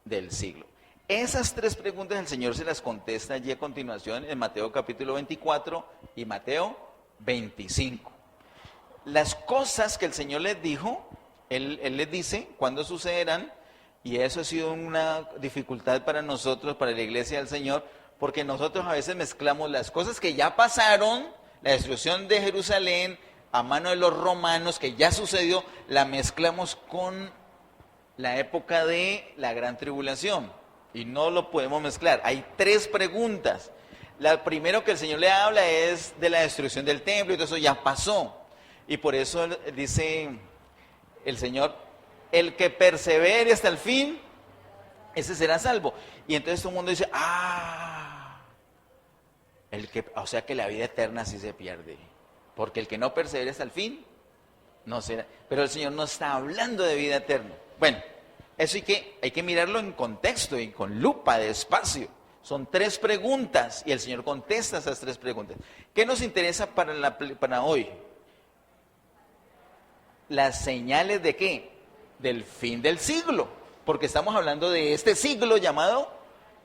del siglo? Esas 3 preguntas el Señor se las contesta allí a continuación en Mateo capítulo 24 y Mateo 25. Las cosas que el Señor les dijo, Él les dice cuándo sucederán. Y eso ha sido una dificultad para nosotros, para la iglesia del Señor, porque nosotros a veces mezclamos las cosas que ya pasaron, la destrucción de Jerusalén a mano de los romanos, que ya sucedió, la mezclamos con la época de la gran tribulación. Y no lo podemos mezclar. Hay 3 preguntas. La primera que el Señor le habla es de la destrucción del templo, y todo eso ya pasó. Y por eso dice el Señor, el que persevere hasta el fin, ese será salvo. Y entonces todo el mundo dice, o sea que la vida eterna sí se pierde. Porque el que no persevere hasta el fin, no será. Pero el Señor no está hablando de vida eterna. Bueno, eso hay que mirarlo en contexto y con lupa, despacio. Son 3 preguntas y el Señor contesta esas 3 preguntas. ¿Qué nos interesa para hoy? Las señales de ¿qué? Del fin del siglo, porque estamos hablando de este siglo llamado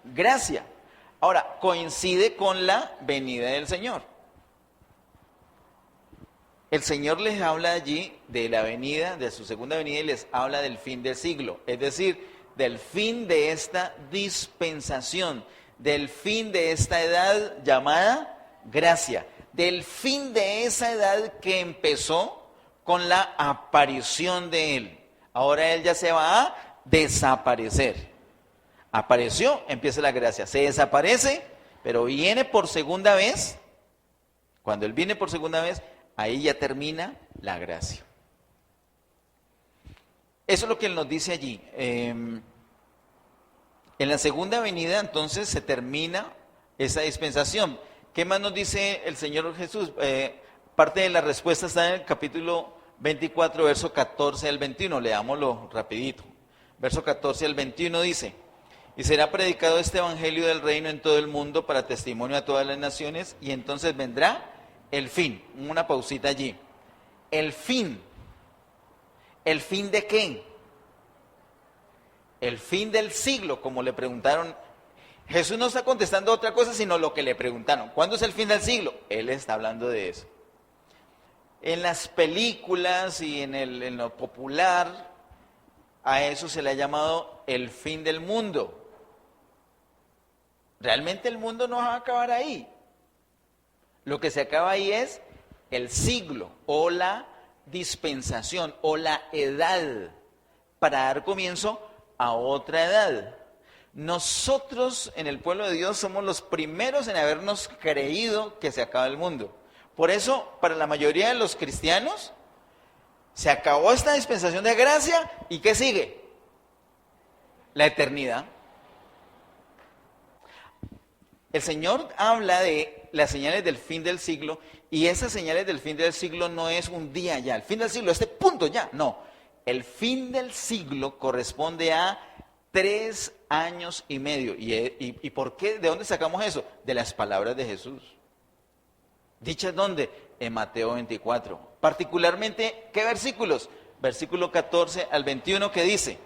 gracia. Ahora, coincide con la venida del Señor. El Señor les habla allí de la venida, de su segunda venida, y les habla del fin del siglo, es decir, del fin de esta dispensación, del fin de esta edad llamada gracia, del fin de esa edad que empezó con la aparición de Él. Ahora Él ya se va a desaparecer. Apareció, empieza la gracia. Se desaparece, pero viene por segunda vez. Cuando Él viene por segunda vez, ahí ya termina la gracia. Eso es lo que Él nos dice allí. En la segunda venida, entonces, se termina esa dispensación. ¿Qué más nos dice el Señor Jesús? Parte de la respuesta está en el capítulo 24, verso 14 al 21, leámoslo rapidito. Verso 14 al 21 dice, y será predicado este evangelio del reino en todo el mundo para testimonio a todas las naciones, y entonces vendrá el fin. Una pausita allí. El fin. ¿El fin de qué? El fin del siglo, como le preguntaron. Jesús no está contestando otra cosa, sino lo que le preguntaron. ¿Cuándo es el fin del siglo? Él está hablando de eso. En las películas y en lo popular, a eso se le ha llamado el fin del mundo. Realmente el mundo no va a acabar ahí. Lo que se acaba ahí es el siglo o la dispensación o la edad para dar comienzo a otra edad. Nosotros en el pueblo de Dios somos los primeros en habernos creído que se acaba el mundo. Por eso, para la mayoría de los cristianos, se acabó esta dispensación de gracia y ¿qué sigue? La eternidad. El Señor habla de las señales del fin del siglo y esas señales del fin del siglo no es un día ya, el fin del siglo, este punto ya, no. El fin del siglo corresponde a 3 años y medio. ¿Y por qué? ¿De dónde sacamos eso? De las palabras de Jesús. ¿Dichas dónde? En Mateo 24. Particularmente, ¿qué versículos? Versículo 14 al 21 que dice: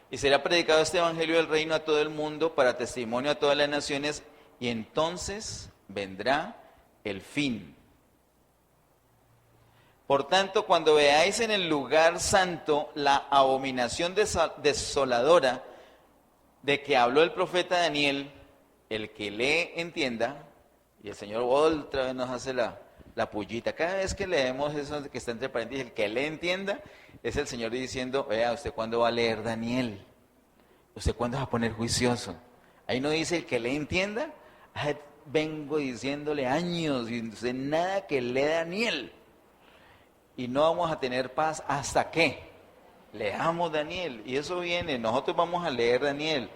y será predicado este evangelio del reino a todo el mundo para testimonio a todas las naciones, y entonces vendrá el fin. Por tanto, cuando veáis en el lugar santo la abominación desoladora de que habló el profeta Daniel, el que lee entienda, y el Señor otra vez nos hace la pullita. Cada vez que leemos eso que está entre paréntesis, el que lee entienda, es el Señor diciendo: vea, ¿usted cuándo va a leer Daniel? ¿Usted cuándo va a poner juicioso? Ahí no dice el que lee entienda. Vengo diciéndole años y usted nada que lee Daniel. Y no vamos a tener paz hasta que leamos Daniel. Y eso viene, nosotros vamos a leer Daniel.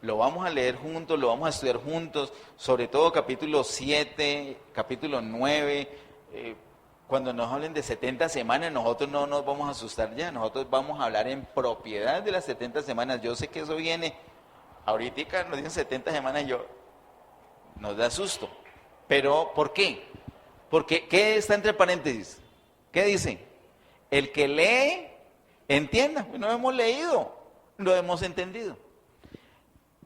Lo vamos a leer juntos, lo vamos a estudiar juntos, sobre todo capítulo 7, capítulo 9. Cuando nos hablen de 70 semanas, nosotros no nos vamos a asustar ya. Nosotros vamos a hablar en propiedad de las 70 semanas. Yo sé que eso viene. Ahorita nos dicen 70 semanas, nos da susto. Pero, ¿por qué? Porque, ¿qué está entre paréntesis? ¿Qué dice? El que lee, entienda. No hemos leído, lo hemos entendido.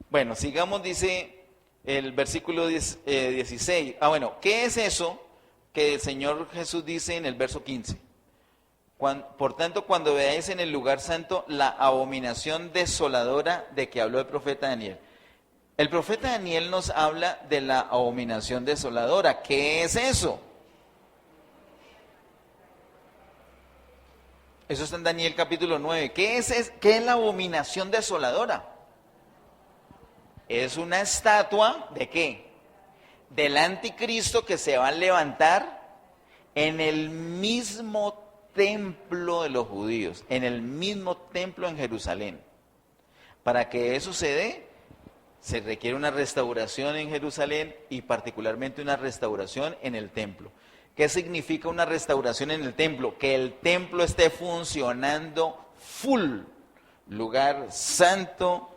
Bueno, sigamos, dice el versículo 16. ¿Qué es eso que el Señor Jesús dice en el verso 15? Por tanto, cuando veáis en el lugar santo la abominación desoladora de que habló el profeta Daniel. El profeta Daniel nos habla de la abominación desoladora. ¿Qué es eso? Eso está en Daniel capítulo 9. ¿Qué es la abominación desoladora? Es una estatua ¿de qué? Del anticristo que se va a levantar en el mismo templo de los judíos, en el mismo templo en Jerusalén. Para que eso se dé, se requiere una restauración en Jerusalén y particularmente una restauración en el templo. ¿Qué significa una restauración en el templo? Que el templo esté funcionando full, lugar santo,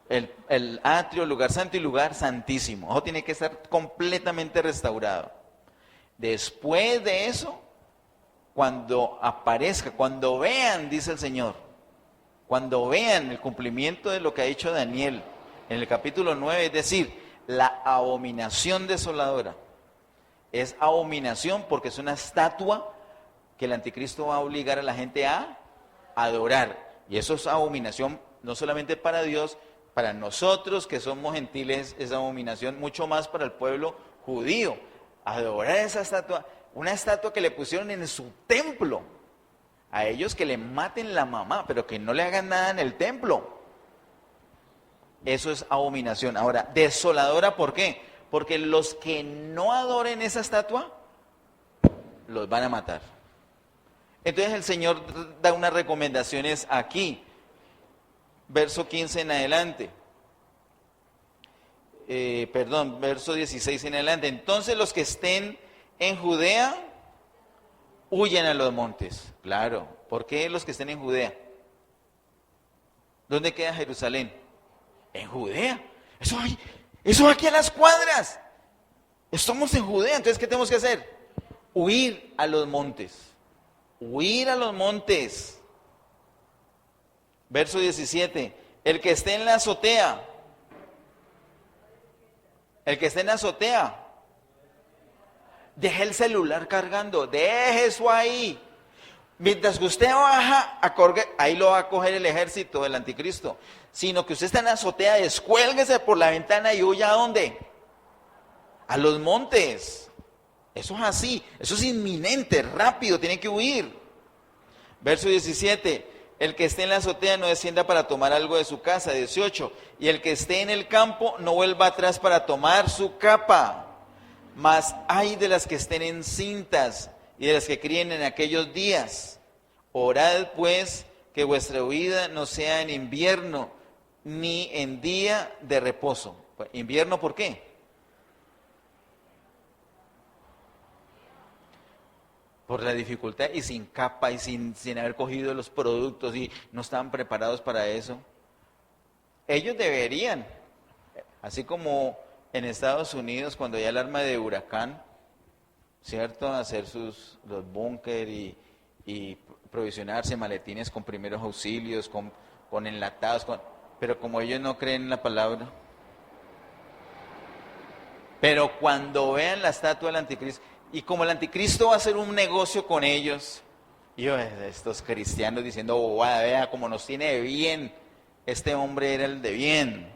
el atrio, lugar santo y lugar santísimo. Eso tiene que estar completamente restaurado. Después de eso, cuando aparezca, cuando vean, dice el Señor, cuando vean el cumplimiento de lo que ha dicho Daniel en el capítulo 9, es decir, la abominación desoladora. Es abominación porque es una estatua que el anticristo va a obligar a la gente a adorar. Y eso es abominación no solamente para Dios, para nosotros que somos gentiles es abominación, mucho más para el pueblo judío. Adorar esa estatua, una estatua que le pusieron en su templo. A ellos que le maten la mamá, pero que no le hagan nada en el templo. Eso es abominación. Ahora, desoladora, ¿por qué? Porque los que no adoren esa estatua, los van a matar. Entonces el Señor da unas recomendaciones aquí. Verso 15 en adelante. Verso 16 en adelante. Entonces los que estén en Judea, huyan a los montes. Claro. ¿Por qué los que estén en Judea? ¿Dónde queda Jerusalén? En Judea. Eso aquí a las cuadras. Estamos en Judea. Entonces, ¿qué tenemos que hacer? Huir a los montes. Huir a los montes. Verso 17. El que esté en la azotea. El que esté en la azotea. Deje el celular cargando. Deje eso ahí. Mientras que usted baja a colgar, ahí lo va a coger el ejército del anticristo. Sino que usted está en la azotea, descuélguese por la ventana y huya ¿a dónde? A los montes. Eso es así, eso es inminente, rápido, tiene que huir. Verso 17, el que esté en la azotea no descienda para tomar algo de su casa. 18, y el que esté en el campo no vuelva atrás para tomar su capa. Mas ay de las que estén encintas y de las que críen en aquellos días. Orad pues que vuestra huida no sea en invierno ni en día de reposo. ¿Invierno por qué? Por la dificultad y sin capa y sin haber cogido los productos y no estaban preparados para eso. Ellos deberían, así como en Estados Unidos cuando hay alarma de huracán, ¿cierto? Hacer los búnker y provisionarse maletines con primeros auxilios, con enlatados, pero como ellos no creen en la palabra. Pero cuando vean la estatua del anticristo, y como el anticristo va a hacer un negocio con ellos, y estos cristianos diciendo, oh, vea como nos tiene de bien, este hombre era el de bien.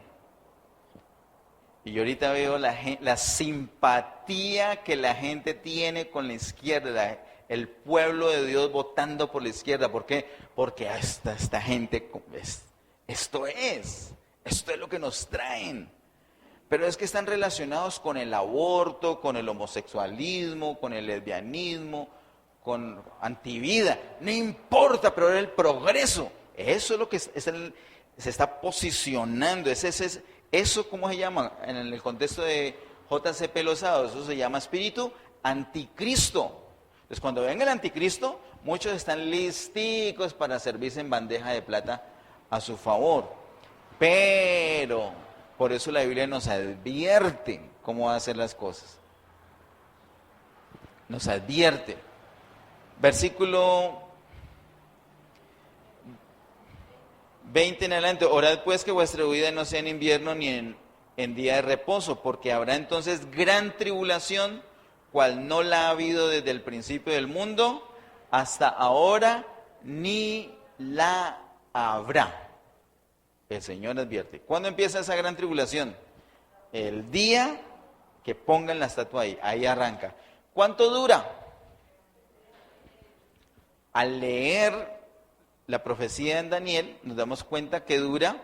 Y yo ahorita veo la simpatía que la gente tiene con la izquierda, el pueblo de Dios votando por la izquierda. ¿Por qué? Porque esta gente, esto es lo que nos traen. Pero es que están relacionados con el aborto, con el homosexualismo, con el lesbianismo, con antivida. No importa, pero el progreso. Eso es lo que se está posicionando. Eso, ¿cómo se llama? En el contexto de J.C.P. Lozado, eso se llama espíritu anticristo. Entonces, cuando ven el anticristo, muchos están listicos para servirse en bandeja de plata a su favor. Pero, por eso la Biblia nos advierte cómo va a hacer las cosas. Nos advierte. Versículo 20 en adelante, orad pues que vuestra huida no sea en invierno ni en día de reposo, porque habrá entonces gran tribulación, cual no la ha habido desde el principio del mundo hasta ahora, ni la habrá. El Señor advierte. ¿Cuándo empieza esa gran tribulación? El día que pongan la estatua ahí arranca. ¿Cuánto dura? Al leer la profecía en Daniel, nos damos cuenta que dura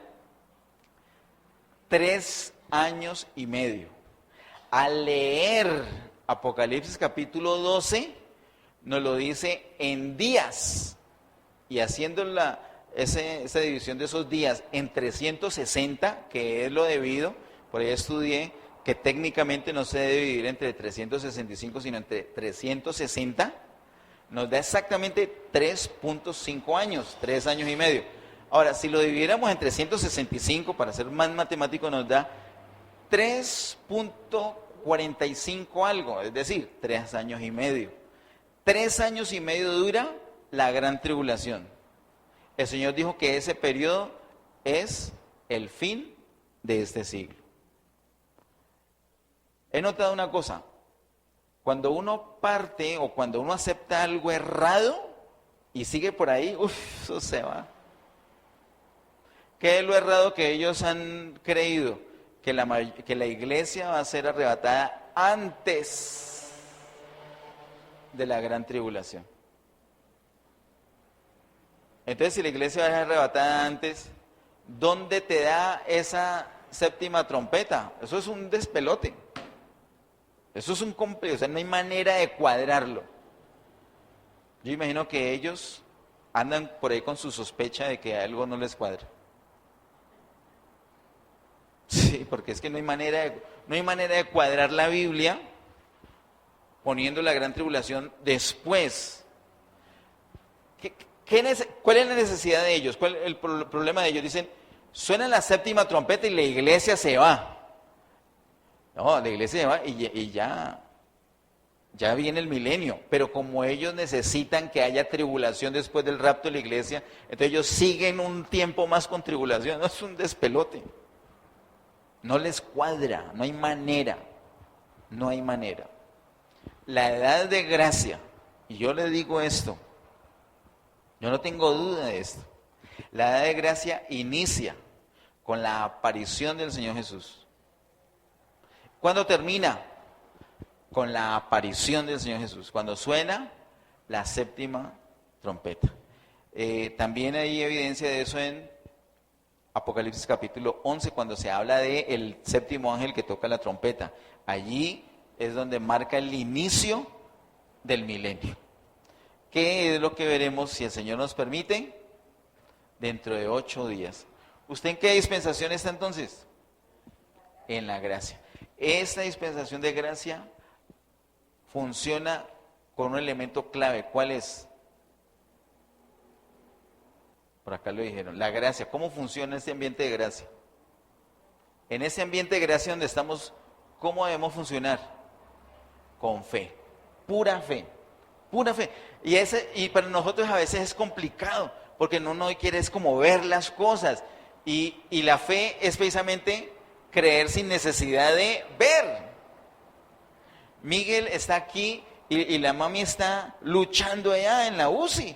3 años y medio. Al leer Apocalipsis capítulo 12, nos lo dice en días. Y haciendo esa división de esos días en 360, que es lo debido, por ahí estudié que técnicamente no se debe dividir entre 365, sino entre 360, nos da exactamente 3.5 años, 3 años y medio. Ahora, si lo dividiéramos en 365, para ser más matemático, nos da 3.45 algo, es decir, 3 años y medio. 3 años y medio dura la gran tribulación. El Señor dijo que ese periodo es el fin de este siglo. He notado una cosa, cuando uno parte o cuando uno acepta algo errado y sigue por ahí, eso se va. ¿Qué es lo errado que ellos han creído? Que la iglesia va a ser arrebatada antes de la gran tribulación. Entonces, si la iglesia va a ser arrebatada antes, ¿dónde te da esa séptima trompeta? Eso es un despelote. Eso es un complejo, o sea, no hay manera de cuadrarlo. Yo imagino que ellos andan por ahí con su sospecha de que algo no les cuadra. Sí, porque es que no hay manera de cuadrar la Biblia poniendo la gran tribulación después. ¿Cuál es la necesidad de ellos? ¿Cuál es el problema de ellos? Dicen, suena la séptima trompeta y la iglesia se va. No, la iglesia se va y ya viene el milenio. Pero como ellos necesitan que haya tribulación después del rapto de la iglesia, entonces ellos siguen un tiempo más con tribulación. No, es un despelote. No les cuadra, no hay manera. No hay manera. La edad de gracia, y yo le digo esto, Yo no tengo duda de esto. La edad de gracia inicia con la aparición del Señor Jesús. ¿Cuándo termina? Con la aparición del Señor Jesús, cuando suena la séptima trompeta. También hay evidencia de eso en Apocalipsis capítulo 11, cuando se habla del séptimo ángel que toca la trompeta. Allí es donde marca el inicio del milenio. ¿Qué es lo que veremos, si el Señor nos permite? Dentro de 8 días. ¿Usted en qué dispensación está entonces? En la gracia. Esta dispensación de gracia funciona con un elemento clave. ¿Cuál es? Por acá lo dijeron, la gracia. ¿Cómo funciona este ambiente de gracia? En ese ambiente de gracia donde estamos, ¿cómo debemos funcionar? Con fe, pura fe, pura fe. Y para nosotros a veces es complicado, porque uno quiere es como ver las cosas. Y la fe es precisamente creer sin necesidad de ver. Miguel está aquí y la mami está luchando allá en la UCI.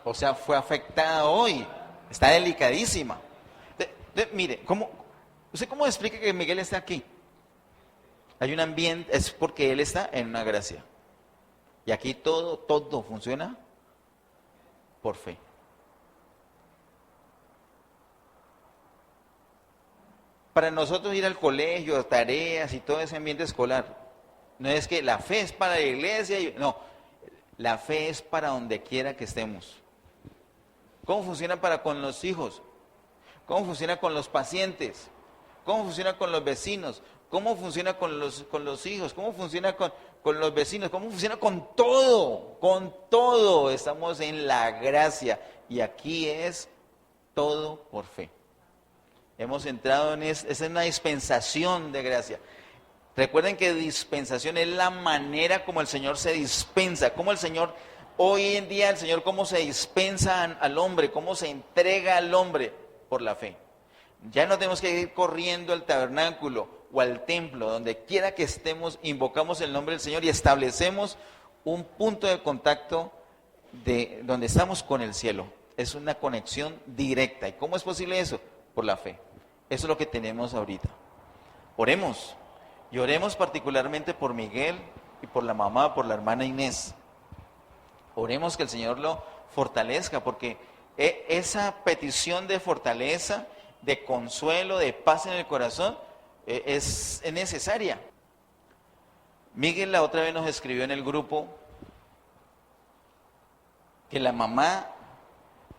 O sea, fue afectada hoy. Está delicadísima. Mire, ¿usted cómo explica que Miguel está aquí? Hay un ambiente, es porque él está en una gracia. Y aquí todo funciona por fe. Para nosotros ir al colegio, tareas y todo ese ambiente escolar, no es que la fe es para la iglesia, no, la fe es para donde quiera que estemos. ¿Cómo funciona con los hijos? ¿Cómo funciona con los pacientes? ¿Cómo funciona con los vecinos? ¿Cómo funciona con los hijos? ¿Cómo funciona con los vecinos? ¿Cómo funciona con todo? Con todo estamos en la gracia. Y aquí es todo por fe. Hemos entrado es una dispensación de gracia. Recuerden que dispensación es la manera como el Señor se dispensa, como el Señor, hoy en día el Señor cómo se dispensa al hombre, cómo se entrega al hombre por la fe. Ya no tenemos que ir corriendo al tabernáculo o al templo, donde quiera que estemos, invocamos el nombre del Señor y establecemos un punto de contacto de donde estamos con el cielo. Es una conexión directa. ¿Y cómo es posible eso? Por la fe. Eso es lo que tenemos ahorita. Oremos. Y oremos particularmente por Miguel y por la mamá, por la hermana Inés. Oremos que el Señor lo fortalezca, porque esa petición de fortaleza, de consuelo, de paz en el corazón, es necesaria. Miguel la otra vez nos escribió en el grupo que la mamá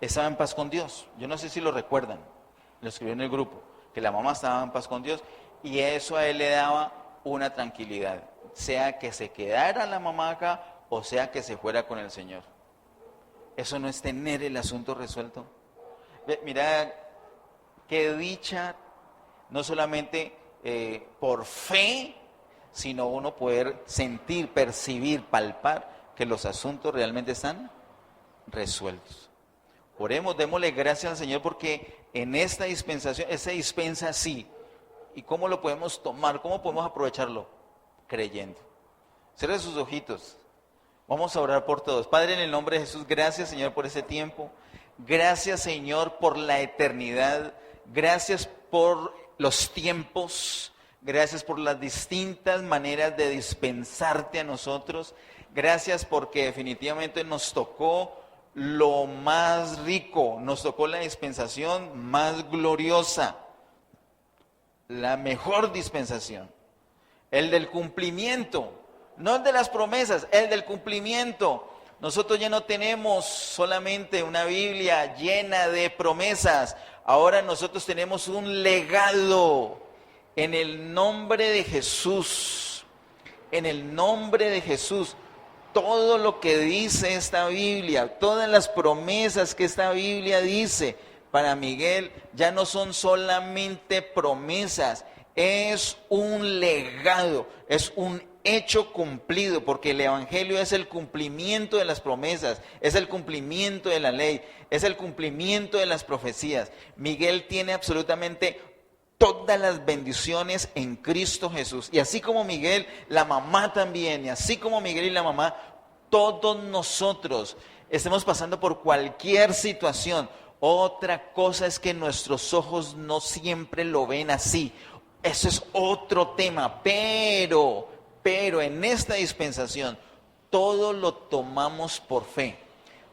estaba en paz con Dios. Yo no sé si lo recuerdan. Lo escribió en el grupo, que la mamá estaba en paz con Dios, y eso a él le daba una tranquilidad, sea que se quedara la mamá acá o sea que se fuera con el Señor. Eso no es tener el asunto resuelto. Mira, qué dicha, no solamente por fe, sino uno poder sentir, percibir, palpar que los asuntos realmente están resueltos. Oremos, démosle gracias al Señor porque en esta dispensación, esa dispensa así, ¿y cómo lo podemos tomar? ¿Cómo podemos aprovecharlo? Creyendo. Cierre sus ojitos. Vamos a orar por todos. Padre, en el nombre de Jesús, gracias Señor por ese tiempo. Gracias Señor por la eternidad. Gracias por los tiempos. Gracias por las distintas maneras de dispensarte a nosotros. Gracias porque definitivamente nos tocó lo más rico, nos tocó la dispensación más gloriosa, la mejor dispensación, el del cumplimiento, no el de las promesas, el del cumplimiento. Nosotros ya no tenemos solamente una Biblia llena de promesas, ahora nosotros tenemos un legado en el nombre de Jesús, en el nombre de Jesús. Todo lo que dice esta Biblia, todas las promesas que esta Biblia dice para Miguel, ya no son solamente promesas, es un legado, es un hecho cumplido, porque el Evangelio es el cumplimiento de las promesas, es el cumplimiento de la ley, es el cumplimiento de las profecías. Miguel tiene absolutamente todas las bendiciones en Cristo Jesús. Y así como Miguel, la mamá también, y así como Miguel y la mamá todos nosotros estemos pasando por cualquier situación. Otra cosa es que nuestros ojos no siempre lo ven así. Eso es otro tema, pero en esta dispensación todo lo tomamos por fe.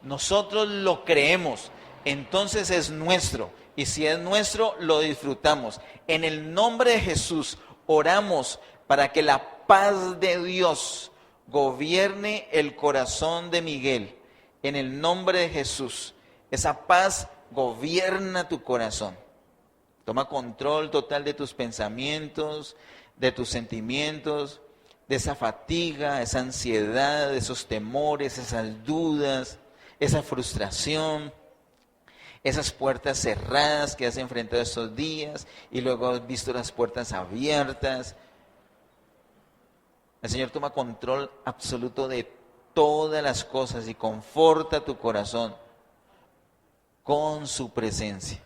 Nosotros lo creemos, entonces es nuestro. Y si es nuestro, lo disfrutamos. En el nombre de Jesús oramos para que la paz de Dios gobierne el corazón de Miguel. En el nombre de Jesús, esa paz gobierna tu corazón. Toma control total de tus pensamientos, de tus sentimientos, de esa fatiga, esa ansiedad, esos temores, esas dudas, esa frustración, esas puertas cerradas que has enfrentado estos días y luego has visto las puertas abiertas. El Señor toma control absoluto de todas las cosas y conforta tu corazón con su presencia.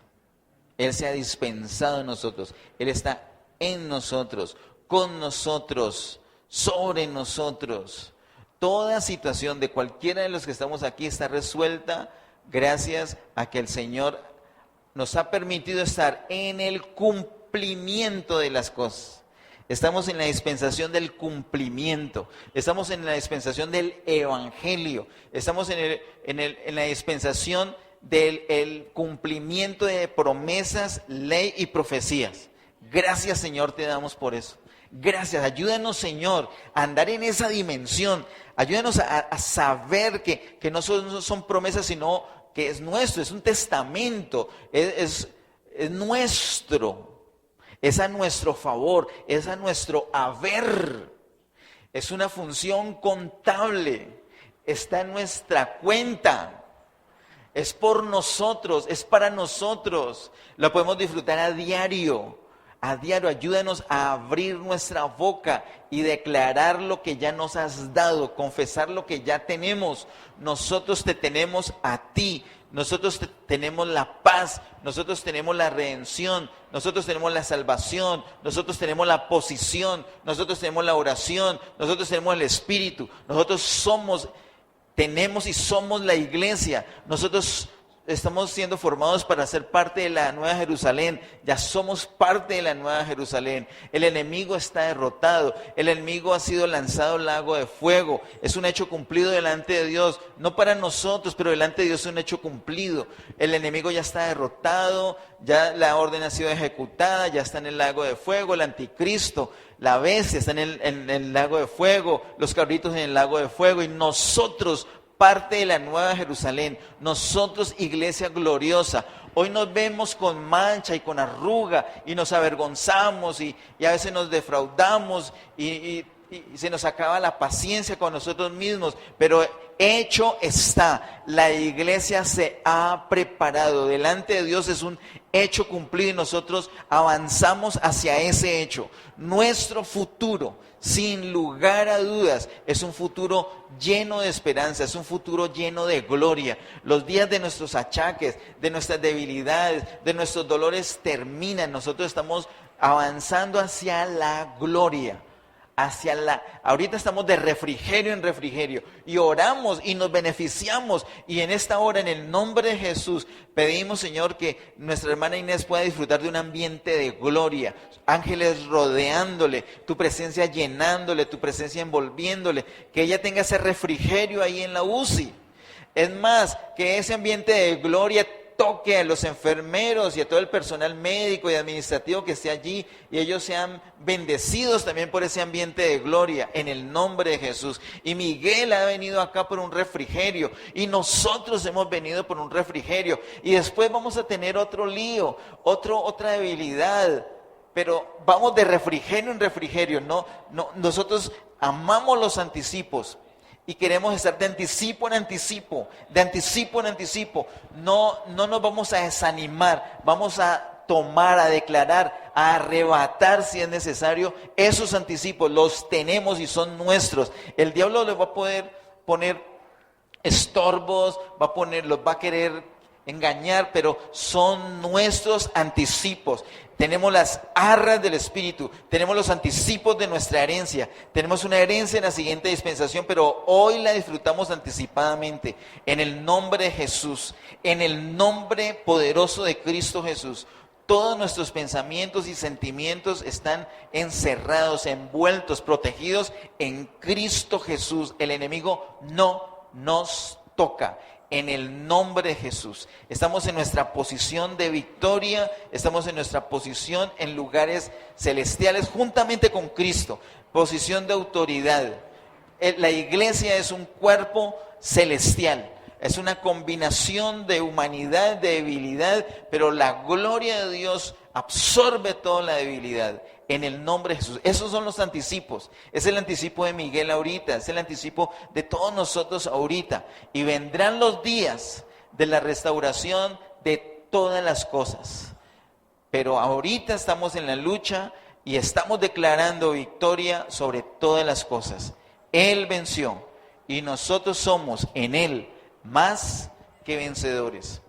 Él se ha dispensado en nosotros, Él está en nosotros, con nosotros, sobre nosotros. Toda situación de cualquiera de los que estamos aquí está resuelta gracias a que el Señor nos ha permitido estar en el cumplimiento de las cosas. Estamos en la dispensación del cumplimiento, estamos en la dispensación del evangelio, estamos en la dispensación del cumplimiento de promesas, ley y profecías. Gracias, Señor, te damos por eso. Gracias, ayúdanos, Señor, a andar en esa dimensión. Ayúdanos a saber que no son promesas, sino que es nuestro, es un testamento, es nuestro, es a nuestro favor, es a nuestro haber. Es una función contable, está en nuestra cuenta. Es por nosotros, es para nosotros. Lo podemos disfrutar a diario. A diario, ayúdanos a abrir nuestra boca y declarar lo que ya nos has dado, confesar lo que ya tenemos. Nosotros te tenemos a ti, nosotros tenemos la paz, nosotros tenemos la redención, nosotros tenemos la salvación, nosotros tenemos la posición, nosotros tenemos la oración, nosotros tenemos el Espíritu, nosotros tenemos y somos la iglesia. Nosotros estamos siendo formados para ser parte de la Nueva Jerusalén. Ya somos parte de la Nueva Jerusalén. El enemigo está derrotado. El enemigo ha sido lanzado al lago de fuego. Es un hecho cumplido delante de Dios. No para nosotros, pero delante de Dios es un hecho cumplido. El enemigo ya está derrotado. Ya la orden ha sido ejecutada. Ya está en el lago de fuego. El anticristo, la bestia, está en el lago de fuego. Los cabritos en el lago de fuego. Y nosotros, parte de la Nueva Jerusalén, nosotros, iglesia gloriosa, hoy nos vemos con mancha y con arruga y nos avergonzamos y a veces nos defraudamos y se nos acaba la paciencia con nosotros mismos, pero hecho está, la iglesia se ha preparado, delante de Dios es un hecho cumplido y nosotros avanzamos hacia ese hecho. Nuestro futuro, sin lugar a dudas, es un futuro lleno de esperanza, es un futuro lleno de gloria. Los días de nuestros achaques, de nuestras debilidades, de nuestros dolores terminan. Nosotros estamos avanzando hacia la gloria. Ahorita estamos de refrigerio en refrigerio y oramos y nos beneficiamos y en esta hora en el nombre de Jesús pedimos, Señor, que nuestra hermana Inés pueda disfrutar de un ambiente de gloria, ángeles rodeándole, tu presencia llenándole, tu presencia envolviéndole, que ella tenga ese refrigerio ahí en la UCI. Es más, que ese ambiente de gloria toque a los enfermeros y a todo el personal médico y administrativo que esté allí y ellos sean bendecidos también por ese ambiente de gloria en el nombre de Jesús. Y Miguel ha venido acá por un refrigerio y nosotros hemos venido por un refrigerio y después vamos a tener otro lío, otra debilidad, pero vamos de refrigerio en refrigerio. Nosotros amamos los anticipos. Y queremos estar de anticipo en anticipo, de anticipo en anticipo. No nos vamos a desanimar, vamos a tomar, a declarar, a arrebatar si es necesario. Esos anticipos los tenemos y son nuestros. El diablo les va a poder poner estorbos, los va a querer engañar, pero son nuestros anticipos. Tenemos las arras del Espíritu, tenemos los anticipos de nuestra herencia, tenemos una herencia en la siguiente dispensación, pero hoy la disfrutamos anticipadamente, en el nombre de Jesús, en el nombre poderoso de Cristo Jesús. Todos nuestros pensamientos y sentimientos están encerrados, envueltos, protegidos en Cristo Jesús. El enemigo no nos toca. En el nombre de Jesús. Estamos en nuestra posición de victoria, estamos en nuestra posición en lugares celestiales juntamente con Cristo, posición de autoridad. La iglesia es un cuerpo celestial, es una combinación de humanidad, de debilidad, pero la gloria de Dios absorbe toda la debilidad. En el nombre de Jesús. Esos son los anticipos. Es el anticipo de Miguel ahorita, es el anticipo de todos nosotros ahorita. Y vendrán los días de la restauración de todas las cosas. Pero ahorita estamos en la lucha y estamos declarando victoria sobre todas las cosas. Él venció y nosotros somos en Él más que vencedores.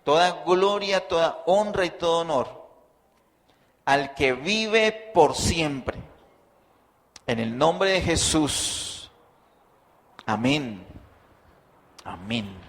Toda gloria, toda honra y todo honor al que vive por siempre. En el nombre de Jesús. Amén. Amén.